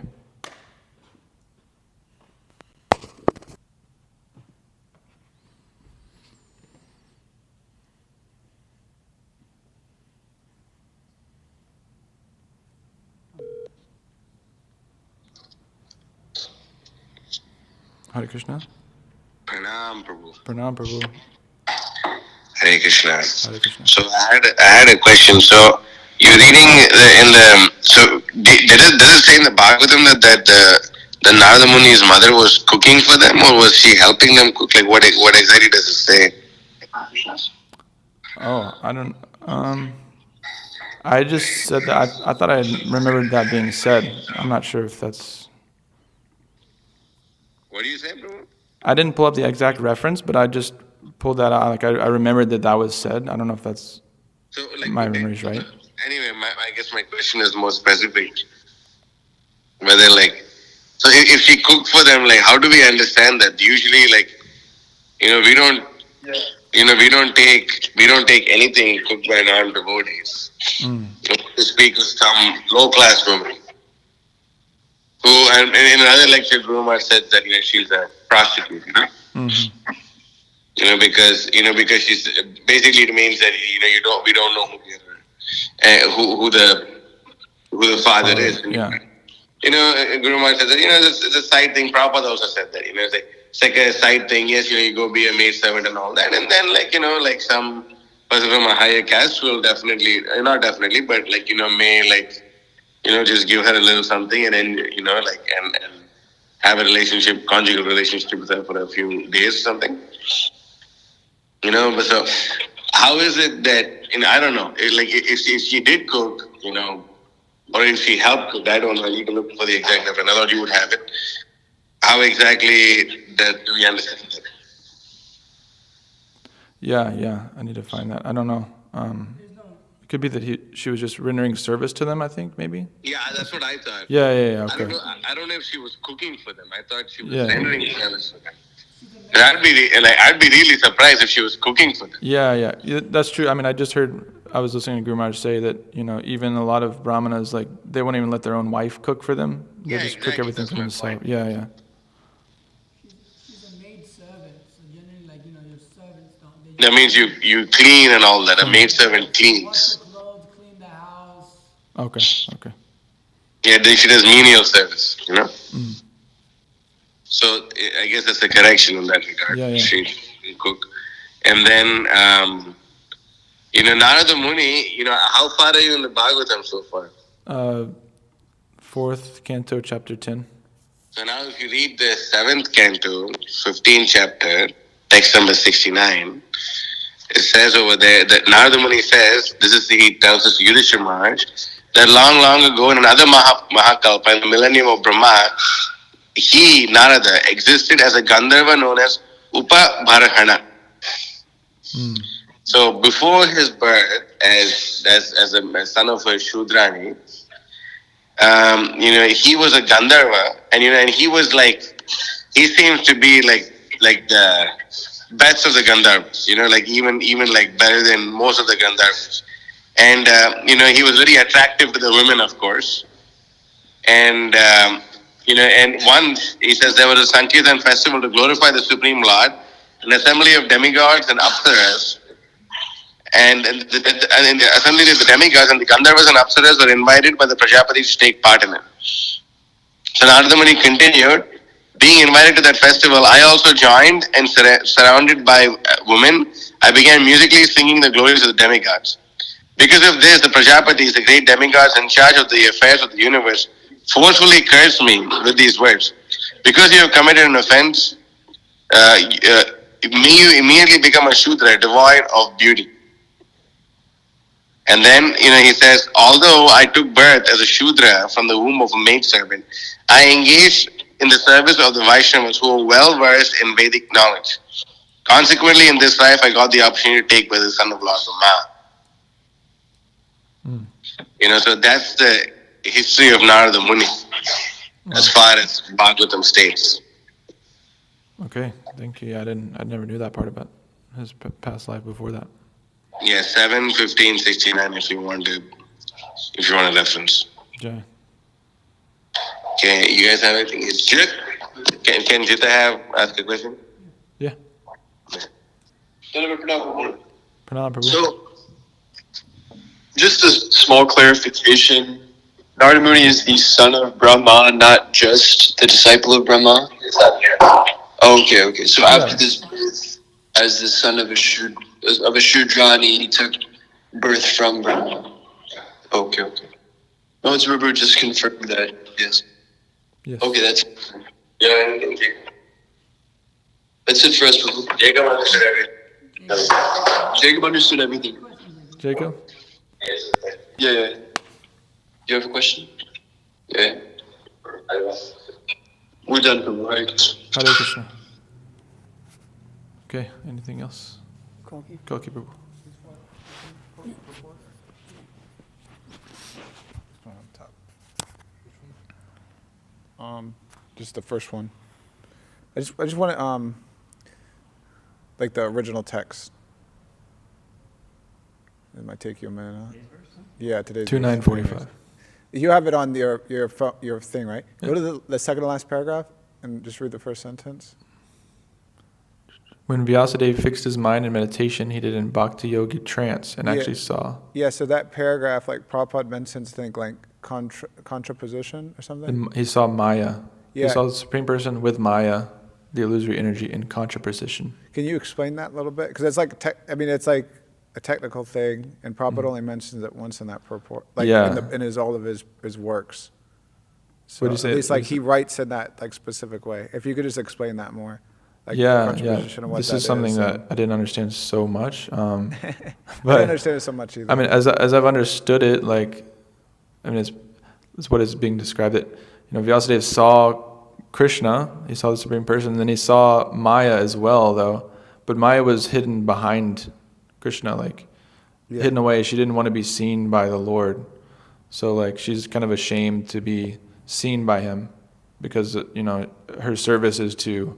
Speaker 1: Hare Krishna.
Speaker 2: Pranam Prabhu.
Speaker 1: Pranam Prabhu.
Speaker 2: Hare Krishna.
Speaker 1: Hare Krishna.
Speaker 2: So I had a question. So you're reading in the so does it say in the Bhagavatam that the Narada Muni's mother was cooking for them, or was she helping them cook? Like what exactly does it say?
Speaker 1: Oh, I don't. I just said that. I thought I remembered that being said. I'm not sure if that's.
Speaker 2: What do you say, bro?
Speaker 1: I didn't pull up the exact reference, but I just pulled that out. Like I remembered that was said. I don't know if that's
Speaker 2: So like
Speaker 1: my memory's right.
Speaker 2: Anyway, I guess my question is more specific. Whether like so if she cooked for them, like how do we understand that? Usually, like we don't. We don't take anything cooked by non-devotees. To speak of some low-class woman who, and in another lecture, Guru Maharaj said that she's a prostitute. Because she's basically it means that we don't know who the father is.
Speaker 1: Yeah.
Speaker 2: Guru Maharaj said that it's a side thing. Prabhupada also said that it's like a side thing. Yes, you go be a maid servant and all that, and then like some person from a higher caste will definitely, not definitely, but may just give her a little something, and then and have a relationship, conjugal relationship with her for a few days or something. But so how is it that I don't know, if she did cook, or if she helped cook, I don't know. I need to look for the exact reference. I thought you would have it. How exactly do we understand that?
Speaker 1: Yeah. I need to find that. I don't know. It could be that she was just rendering service to them. I think maybe.
Speaker 2: Yeah, that's what I thought.
Speaker 1: Yeah. Okay.
Speaker 2: I don't know if she was cooking for them. I thought she was rendering service for them. I'd be really surprised if she was cooking for them.
Speaker 1: Yeah. That's true. I mean, I was listening to Guru Maharaj say that even a lot of brahmanas, like, they won't even let their own wife cook for them. They just cook everything for themselves. Yeah.
Speaker 3: She's a maid servant, so generally, your servants don't.
Speaker 2: That means you clean and all that. A maid servant cleans.
Speaker 3: Wash the clothes, clean the house.
Speaker 1: Okay.
Speaker 2: Yeah, she does menial service. So I guess that's a correction in that regard.
Speaker 1: Yeah.
Speaker 2: She cook, and then Narada Muni. How far are you in the Bhagavatam so far?
Speaker 1: 4th canto, chapter 10.
Speaker 2: So now, if you read the 7th canto, 15th chapter, text number 69, it says over there that Narada Muni says, he tells us Yudhishthira Maharaj, that long ago in another Mahakalpa, in the millennium of Brahma, he, Narada, existed as a Gandharva known as Upabharahana. So before his birth, as a son of a Shudrani, he was a Gandharva, and he was he seems to be like the best of the Gandharvas, even better than most of the Gandharvas. And he was very attractive to the women, of course. And and once he says there was a Sankirtan festival to glorify the Supreme Lord, an assembly of demigods and apsaras. And in the assembly of the demigods and the Gandharvas and apsaras were invited by the Prajapatis to take part in it. So Narada Muni continued, being invited to that festival, I also joined, and surrounded by women, I began musically singing the glories of the demigods. Because of this, the Prajapatis, the great demigods in charge of the affairs of the universe, forcefully cursed me with these words. Because you have committed an offense, may you immediately become a Shudra, devoid of beauty. And then, he says, although I took birth as a Shudra from the womb of a maidservant, I engaged in the service of the Vaishnavas who were well versed in Vedic knowledge. Consequently, in this life, I got the opportunity to take birth as the son of Lord Brahma. So that's the history of Narada Muni, as far as Bhagavatam states.
Speaker 1: Okay, thank you. I never knew that part about his past life before that.
Speaker 2: Yeah, 7, 15, 69, if you want a reference.
Speaker 1: Yeah.
Speaker 2: Okay, you guys have anything? Can Jita ask a question?
Speaker 1: Yeah. Pranam Prabhu.
Speaker 4: So, just a small clarification. Narada Muni is the son of Brahma, not just the disciple of Brahma. Is that Okay. So after this birth, as the son of a Shudrani, he took birth from Brahma. Okay. No, it's Rubu just confirmed that. Yes.
Speaker 1: Yes.
Speaker 4: Okay, that's it. Yeah, thank you. That's it for us, Prabhu. Jacob understood everything. Jacob understood everything.
Speaker 1: Jacob?
Speaker 4: Yeah. You have a question? Yeah. We're done, Prabhu. Hare Krishna.
Speaker 1: Hare Krishna. Okay, anything else?
Speaker 3: Koki.
Speaker 1: Koki Prabhu.
Speaker 5: Just the first one. I just want to like the original text. It might take you a minute. Huh? Yeah, today's
Speaker 1: 2945.
Speaker 5: You have it on your thing, right?
Speaker 1: Yeah.
Speaker 5: Go to the second to last paragraph and just read the first sentence.
Speaker 1: When Vyasadeva fixed his mind in meditation, he did in bhakti yogi trance and actually saw.
Speaker 5: Yeah, so that paragraph, like Prabhupada mentions, think like contraposition or something.
Speaker 1: And he saw Maya.
Speaker 5: Yeah.
Speaker 1: He saw the Supreme Person with Maya, the illusory energy, in contraposition.
Speaker 5: Can you explain that a little bit? Because it's like it's like a technical thing, and Prabhupada only mentions it once in that purport, like in all of his works. So
Speaker 1: What'd you say?
Speaker 5: At least like he writes in that like specific way. If you could just explain that more. Like
Speaker 1: Yeah.
Speaker 5: contraposition and what
Speaker 1: This
Speaker 5: that
Speaker 1: is something
Speaker 5: is,
Speaker 1: that I didn't understand so much.
Speaker 5: I
Speaker 1: But
Speaker 5: don't understand it so much either.
Speaker 1: I mean, as I've understood it, like, I mean, it's what is being described. That Vyasadeva saw Krishna, he saw the Supreme Person, and then he saw Maya as well, though. But Maya was hidden behind Krishna, like hidden away. She didn't want to be seen by the Lord, so like she's kind of ashamed to be seen by him, because her service is to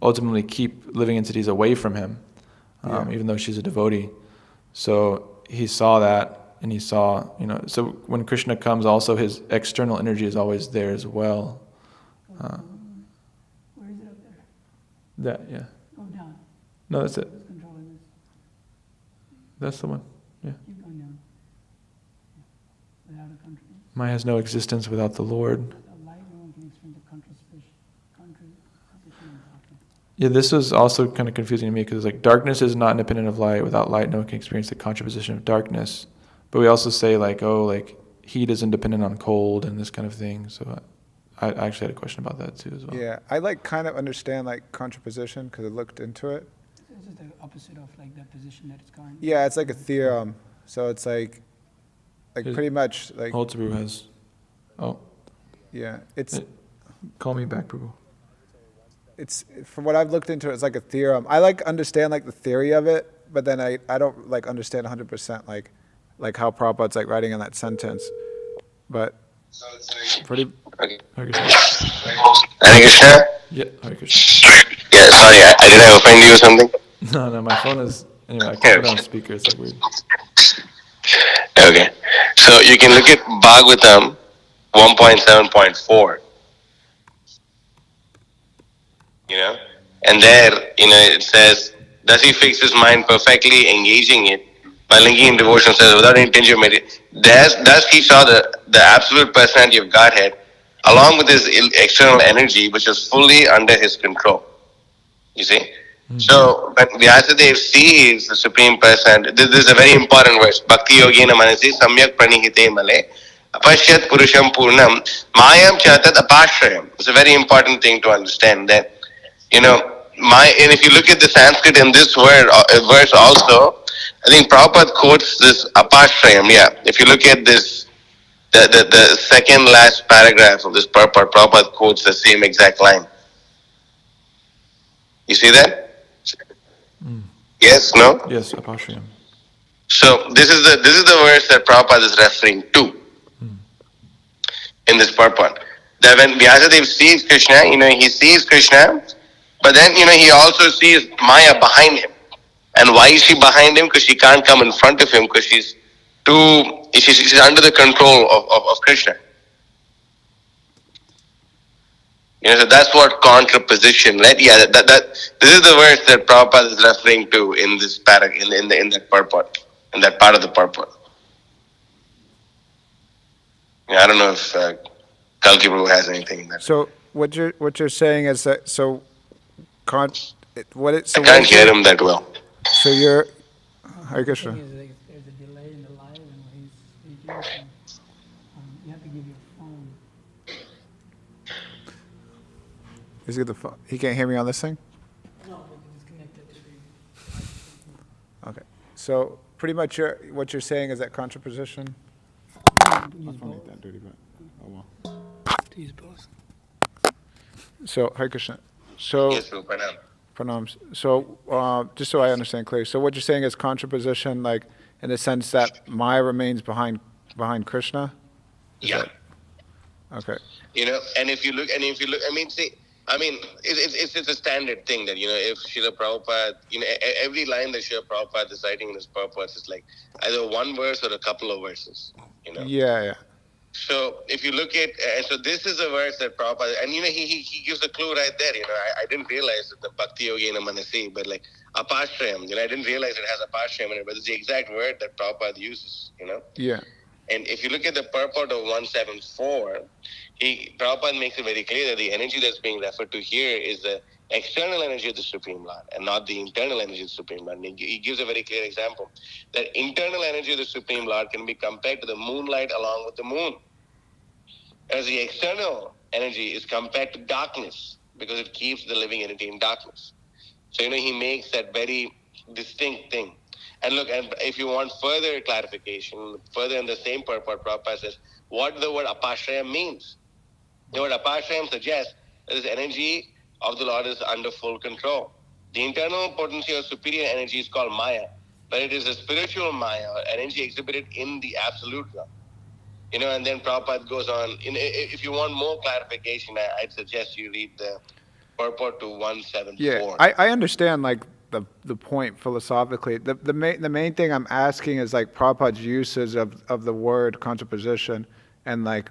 Speaker 1: ultimately keep living entities away from him, even though she's a devotee. So he saw that, and he saw, so when Krishna comes, also his external energy is always there as well.
Speaker 3: Where is it up there?
Speaker 1: That, yeah.
Speaker 3: Go down.
Speaker 1: No, that's it.
Speaker 3: Who's controlling this?
Speaker 1: That's the one. Yeah.
Speaker 3: Keep going down. Without a country.
Speaker 1: Maya has no existence without the Lord.
Speaker 3: Without light, no one can experience the contraposition of darkness.
Speaker 1: Yeah, this was also kind of confusing to me, because like darkness is not independent of light. Without light, no one can experience the contraposition of darkness. But we also say like, heat is independent on cold and this kind of thing. So I actually had a question about that too as well.
Speaker 5: Yeah, I like kind of understand like contraposition because I looked into it.
Speaker 3: This is the opposite of like that position that it's current.
Speaker 5: Yeah, it's like a theorem. So it's like pretty much like
Speaker 1: Holtzbrew has. Oh,
Speaker 5: yeah, it's
Speaker 1: call me back, Prabhu.
Speaker 5: it's from what I've looked into, it's like a theorem. I like understand like the theory of it, but then I don't like understand 100% like how Prabhupada's like writing in that sentence. But pretty.
Speaker 2: Okay.
Speaker 1: Hare Krishna.
Speaker 2: Hare Krishna.
Speaker 1: Yeah, Hare Krishna.
Speaker 2: Yeah, sorry, did I offend you or something?
Speaker 1: No, my phone is, anyway, I can't put it on speaker, it's like weird.
Speaker 2: Okay, so you can look at Bhagavatam 1.7.4. And there, it says, does he fix his mind perfectly, engaging it by linking in devotion, says, without any tinge of meditation. Thus he saw the absolute personality of Godhead, along with his external energy, which was fully under his control. You see? Mm-hmm. So, when Vyasadeva sees the Supreme Person, this is a very important verse. Bhakti yogena manasi samyak pranihite male apashyat purusham purnam mayam chatat apashrayam. It's a very important thing to understand that, and if you look at the Sanskrit in this verse also, I think Prabhupada quotes this apashrayam. Yeah, if you look at this, the second last paragraph of this purport, Prabhupada quotes the same exact line. You see that? Yes, no?
Speaker 1: Yes, apashrayam.
Speaker 2: So this is the verse that Prabhupada is referring to in this purport. That when Vyasadeva sees Krishna, he sees Krishna, but then, he also sees Maya behind him. And why is she behind him? Because she can't come in front of him, because she's under the control of Krishna. So that's what contraposition, right? Yeah, this is the verse that Prabhupada is referring to in this paragraph, in that purport, in that part of the purport. I don't know if Kalki Prabhu has anything in that.
Speaker 5: So what you're saying is that So
Speaker 2: I can't hear him that well.
Speaker 5: So you're, Hare
Speaker 3: The
Speaker 5: Krishna.
Speaker 3: thing is, like, there's a delay in the live and when he's speaking, so you have to give your phone.
Speaker 5: Is he the phone? He can't hear me on this thing?
Speaker 3: No, because it's connected to the.
Speaker 5: Okay. So pretty much what you're saying is that contraposition?
Speaker 3: Use both.
Speaker 5: that dirty, but oh well.
Speaker 3: To use both.
Speaker 5: So Hare Krishna. So
Speaker 2: Yes, Prabhu, pranam.
Speaker 5: pranams. So just so I understand clearly, so what you're saying is contraposition, like in the sense that Maya remains behind Krishna? Is
Speaker 2: Yeah.
Speaker 5: that- okay.
Speaker 2: And if you look, I mean, see, it's a standard thing that, if Srila Prabhupada, every line that Srila Prabhupada is writing in his purpose is like either one verse or a couple of verses,
Speaker 5: Yeah.
Speaker 2: So if you look at, and so this is a verse that Prabhupada, and he gives a clue right there. I didn't realize that the Bhakti Yogena Manasi, but like apashrayam, I didn't realize it has apashrayam in it, but it's the exact word that Prabhupada uses,
Speaker 5: Yeah.
Speaker 2: And if you look at the purport of 174, Prabhupada makes it very clear that the energy that's being referred to here is the external energy of the Supreme Lord and not the internal energy of the Supreme Lord. And he gives a very clear example that internal energy of the Supreme Lord can be compared to the moonlight along with the moon. As the external energy is compared to darkness because it keeps the living entity in darkness. So, he makes that very distinct thing. And look, and if you want further clarification, further in the same purport, Prabhupada says, what the word apashrayam means. The word apashrayam suggests that this energy of the Lord is under full control. The internal potency or superior energy is called Maya, but it is a spiritual Maya, or energy exhibited in the absolute realm. And then Prabhupada goes on. If you want more clarification, I'd suggest you read the purport to 174.
Speaker 5: Yeah. I understand like the point philosophically. The main thing I'm asking is like Prabhupada's uses of the word contraposition and like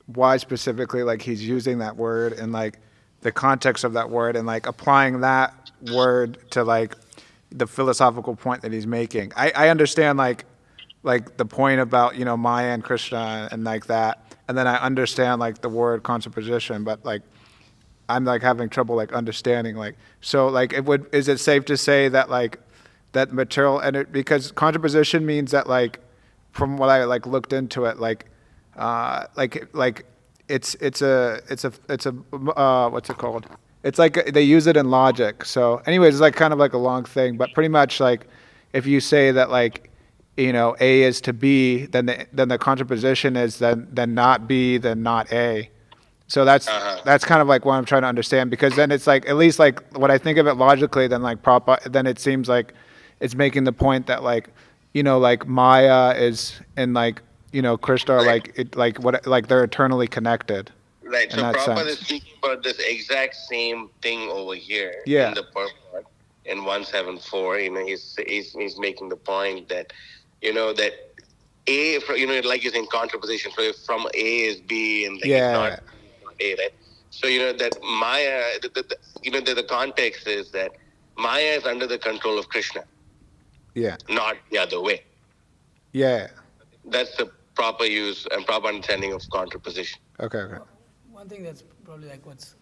Speaker 5: why specifically like he's using that word and like the context of that word and like applying that word to like the philosophical point that he's making. I understand like the point about Maya and Krishna and like that, and then I understand like the word contraposition, but like I'm like having trouble like understanding like so like is it safe to say that like that material and because contraposition means that like from what I like looked into it like it's a what's it called? It's like they use it in logic. So anyways, it's like kind of like a long thing, but pretty much like if you say that like A is to B, then the contraposition is then not B, then not A. So that's kind of like what I'm trying to understand because then it's like at least like when I think of it logically, then like then it seems like it's making the point that like like Maya is and like Krishna are like they're eternally connected.
Speaker 2: Right. So Prabhupada is speaking about this exact same thing over here in the purport in 174. He's making the point that that A, like you're saying, contraposition. So if from A is B and like it's not A, right? So that Maya, the context is that Maya is under the control of Krishna. Yeah. Not the other way.
Speaker 5: Yeah.
Speaker 2: That's the proper use and proper understanding of contraposition.
Speaker 5: Okay.
Speaker 3: One thing that's probably like what's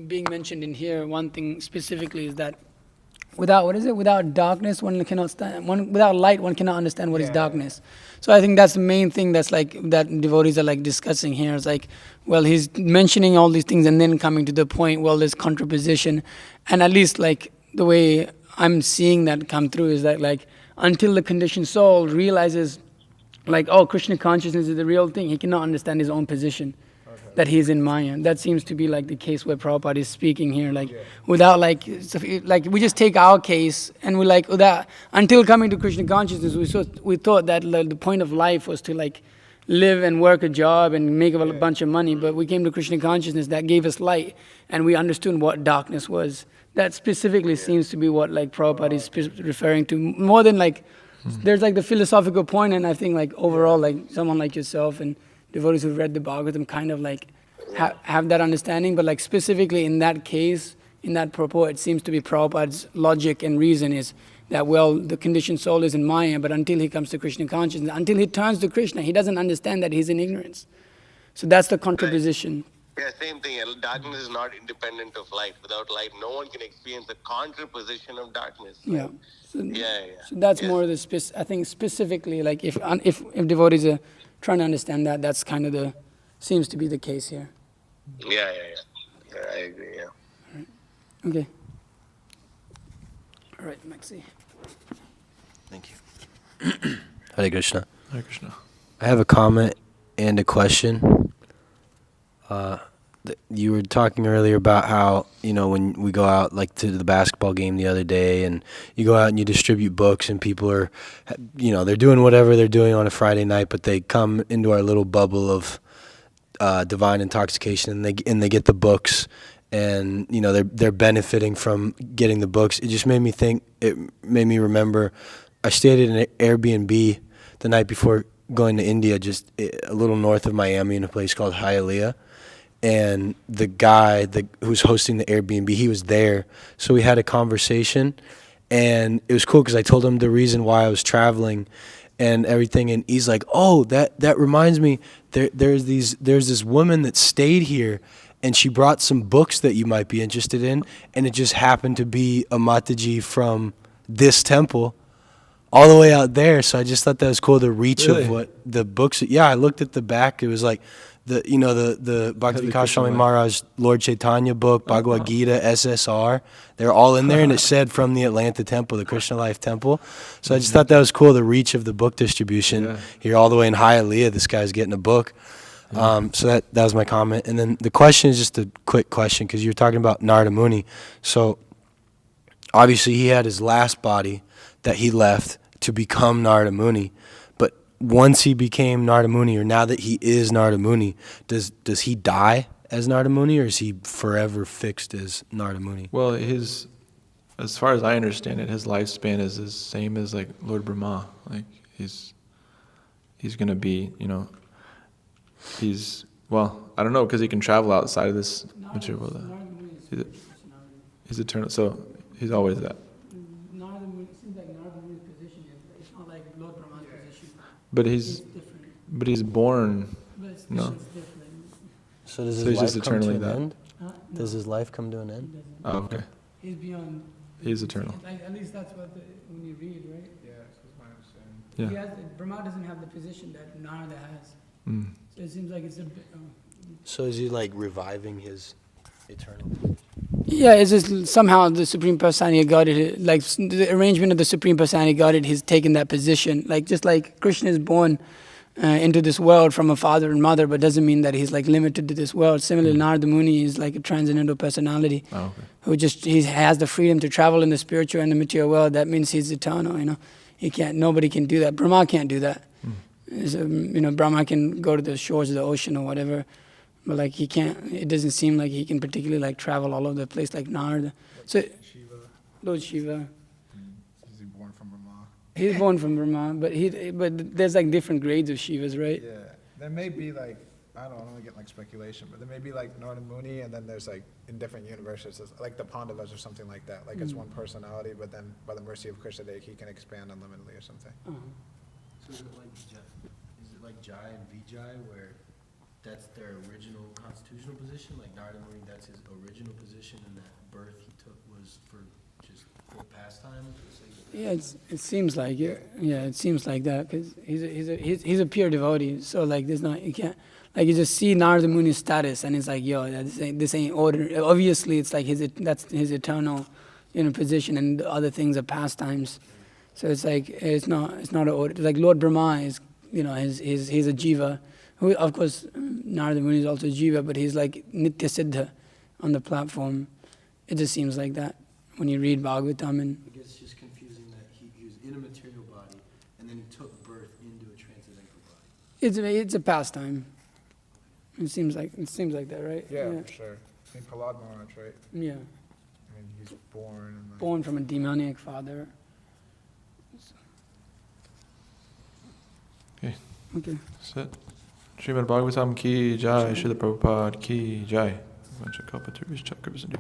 Speaker 3: being mentioned in here, one thing specifically is that without darkness one cannot without light one cannot understand what is darkness. So I think that's the main thing that's like that devotees are like discussing here. It's like, well, he's mentioning all these things and then coming to the point, well, there's contraposition, and at least like the way I'm seeing that come through is that like until the conditioned soul realizes like, oh, Krishna consciousness is the real thing, he cannot understand his own position. That he's in Maya. That seems to be like the case where Prabhupada is speaking here. Like without like we just take our case and we're like without until coming to Krishna consciousness, we thought that the point of life was to like live and work a job and make a bunch of money. But we came to Krishna consciousness that gave us light, and we understood what darkness was. That specifically seems to be what like Prabhupada is referring to more than like there's like the philosophical point, and I think like overall like someone like yourself and devotees who've read the Bhagavatam kind of like have that understanding, but like specifically in that case, in that purport, it seems to be Prabhupada's logic and reason is that, well, the conditioned soul is in Maya, but until he comes to Krishna consciousness, until he turns to Krishna, he doesn't understand that he's in ignorance. So that's the contraposition.
Speaker 2: Yeah, same thing. Darkness is not independent of light. Without light, no one can experience the contraposition of darkness.
Speaker 3: Yeah.
Speaker 2: Right?
Speaker 3: So,
Speaker 2: Yeah.
Speaker 3: so that's
Speaker 2: Yes.
Speaker 3: more the I think specifically, like if devotees are trying to understand that, that's kind of the seems to be the case here.
Speaker 2: Yeah. I agree. Yeah.
Speaker 3: Okay. All right, Maxi.
Speaker 6: Thank you. Hare Krishna.
Speaker 1: Hare Krishna.
Speaker 6: I have a comment and a question. You were talking earlier about how, when we go out like to the basketball game the other day and you go out and you distribute books and people are, they're doing whatever they're doing on a Friday night, but they come into our little bubble of divine intoxication and they get the books and, they're benefiting from getting the books. It just made me remember, I stayed at an Airbnb the night before going to India, just a little north of Miami in a place called Hialeah. And the guy who's hosting the Airbnb, he was there. So we had a conversation, and it was cool because I told him the reason why I was traveling and everything. And he's like, oh, that reminds me, there's this woman that stayed here, and she brought some books that you might be interested in. And it just happened to be a Mataji from this temple all the way out there. So I just thought that was cool, the reach of what the books. Yeah, I looked at the back. It was like the Bhakti Swami Maharaj Lord Chaitanya book, Bhagavad Gita, SSR. They're all in there, and it said from the Atlanta Temple, the Krishna Life Temple. So I just thought that was cool, the reach of the book distribution here all the way in Hialeah. This guy's getting a book. So that was my comment. And then the question is just a quick question because you were talking about Narada Muni. So obviously he had his last body that he left to become Narada Muni. But once he became Narada Muni, or now that he is Narada Muni, does he die as Narada Muni, or is he forever fixed as Narada Muni?
Speaker 1: Well, as far as I understand it, his lifespan is the same as like Lord Brahma. Like he's gonna be, I don't know, because he can travel outside of this material world. He's eternal, so he's always that. But he's born. No.
Speaker 6: So does
Speaker 1: So
Speaker 6: his
Speaker 1: he's just
Speaker 6: life come to
Speaker 1: eternally
Speaker 6: an
Speaker 1: that.
Speaker 6: end? Does his life come to an end?
Speaker 1: Oh, okay.
Speaker 3: He's beyond.
Speaker 1: He's eternal.
Speaker 3: At least that's what when you read, right?
Speaker 5: Yeah, that's my understanding.
Speaker 1: Yeah.
Speaker 3: Brahma doesn't have the position that Narada has.
Speaker 1: Mm.
Speaker 3: So it seems like it's a bit.
Speaker 6: So is he like reviving his eternal?
Speaker 3: Yeah, it's just somehow the Supreme Personality of Godhead, like the arrangement of the Supreme Personality of Godhead, he's taken that position. Like just like Krishna is born into this world from a father and mother, but doesn't mean that he's like limited to this world. Similarly, Narada Muni is like a transcendental personality who he has the freedom to travel in the spiritual and the material world. That means he's eternal. Nobody can do that. Brahma can't do that. So, Brahma can go to the shores of the ocean or whatever. But like he can't, it doesn't seem like he can particularly like travel all over the place like Narada. So,
Speaker 5: Shiva.
Speaker 3: Lord Shiva,
Speaker 5: Is he born from Brahma?
Speaker 3: he's born from Brahma, but there's like different grades of Shivas, right?
Speaker 5: Yeah. There may be like, I don't want to get like speculation, but there may be like Narada Muni, and then there's like in different universes, it's like the Pandavas or something like that. Like it's one personality, but then by the mercy of Krishna, he can expand unlimitedly or something.
Speaker 6: So is it like Jai and Vijay, where that's their original constitutional position? Like Narada Muni, that's his original position, and that birth he took was for just pastime?
Speaker 3: Yeah, it seems like it. Yeah, it seems like that because he's a pure devotee. So like, you can't like you just see Narada Muni's status, and it's like, yo, this ain't ordinary. Obviously, it's like that's his eternal, position, and the other things are pastimes. So it's like it's not an order. Like Lord Brahma is, he's a jiva. Who, of course, Narada Muni is also a jiva, but he's like Nitya Siddha on the platform. It just seems like that when you read Bhagavatam. And
Speaker 6: I guess it's just confusing that he was in a material body, and then he took birth into a transcendental body.
Speaker 3: it's a pastime. It seems like that, right?
Speaker 5: Yeah, for sure. I think Prahlad Maharaj, right?
Speaker 3: Yeah.
Speaker 5: I mean, he's born and like,
Speaker 3: Born from a demoniac father.
Speaker 1: Okay.
Speaker 3: Okay.
Speaker 1: That's it. Srimad Bhagavatam ki jai, Srila Prabhupada ki jai. Vancha kalpatarvish chakravis and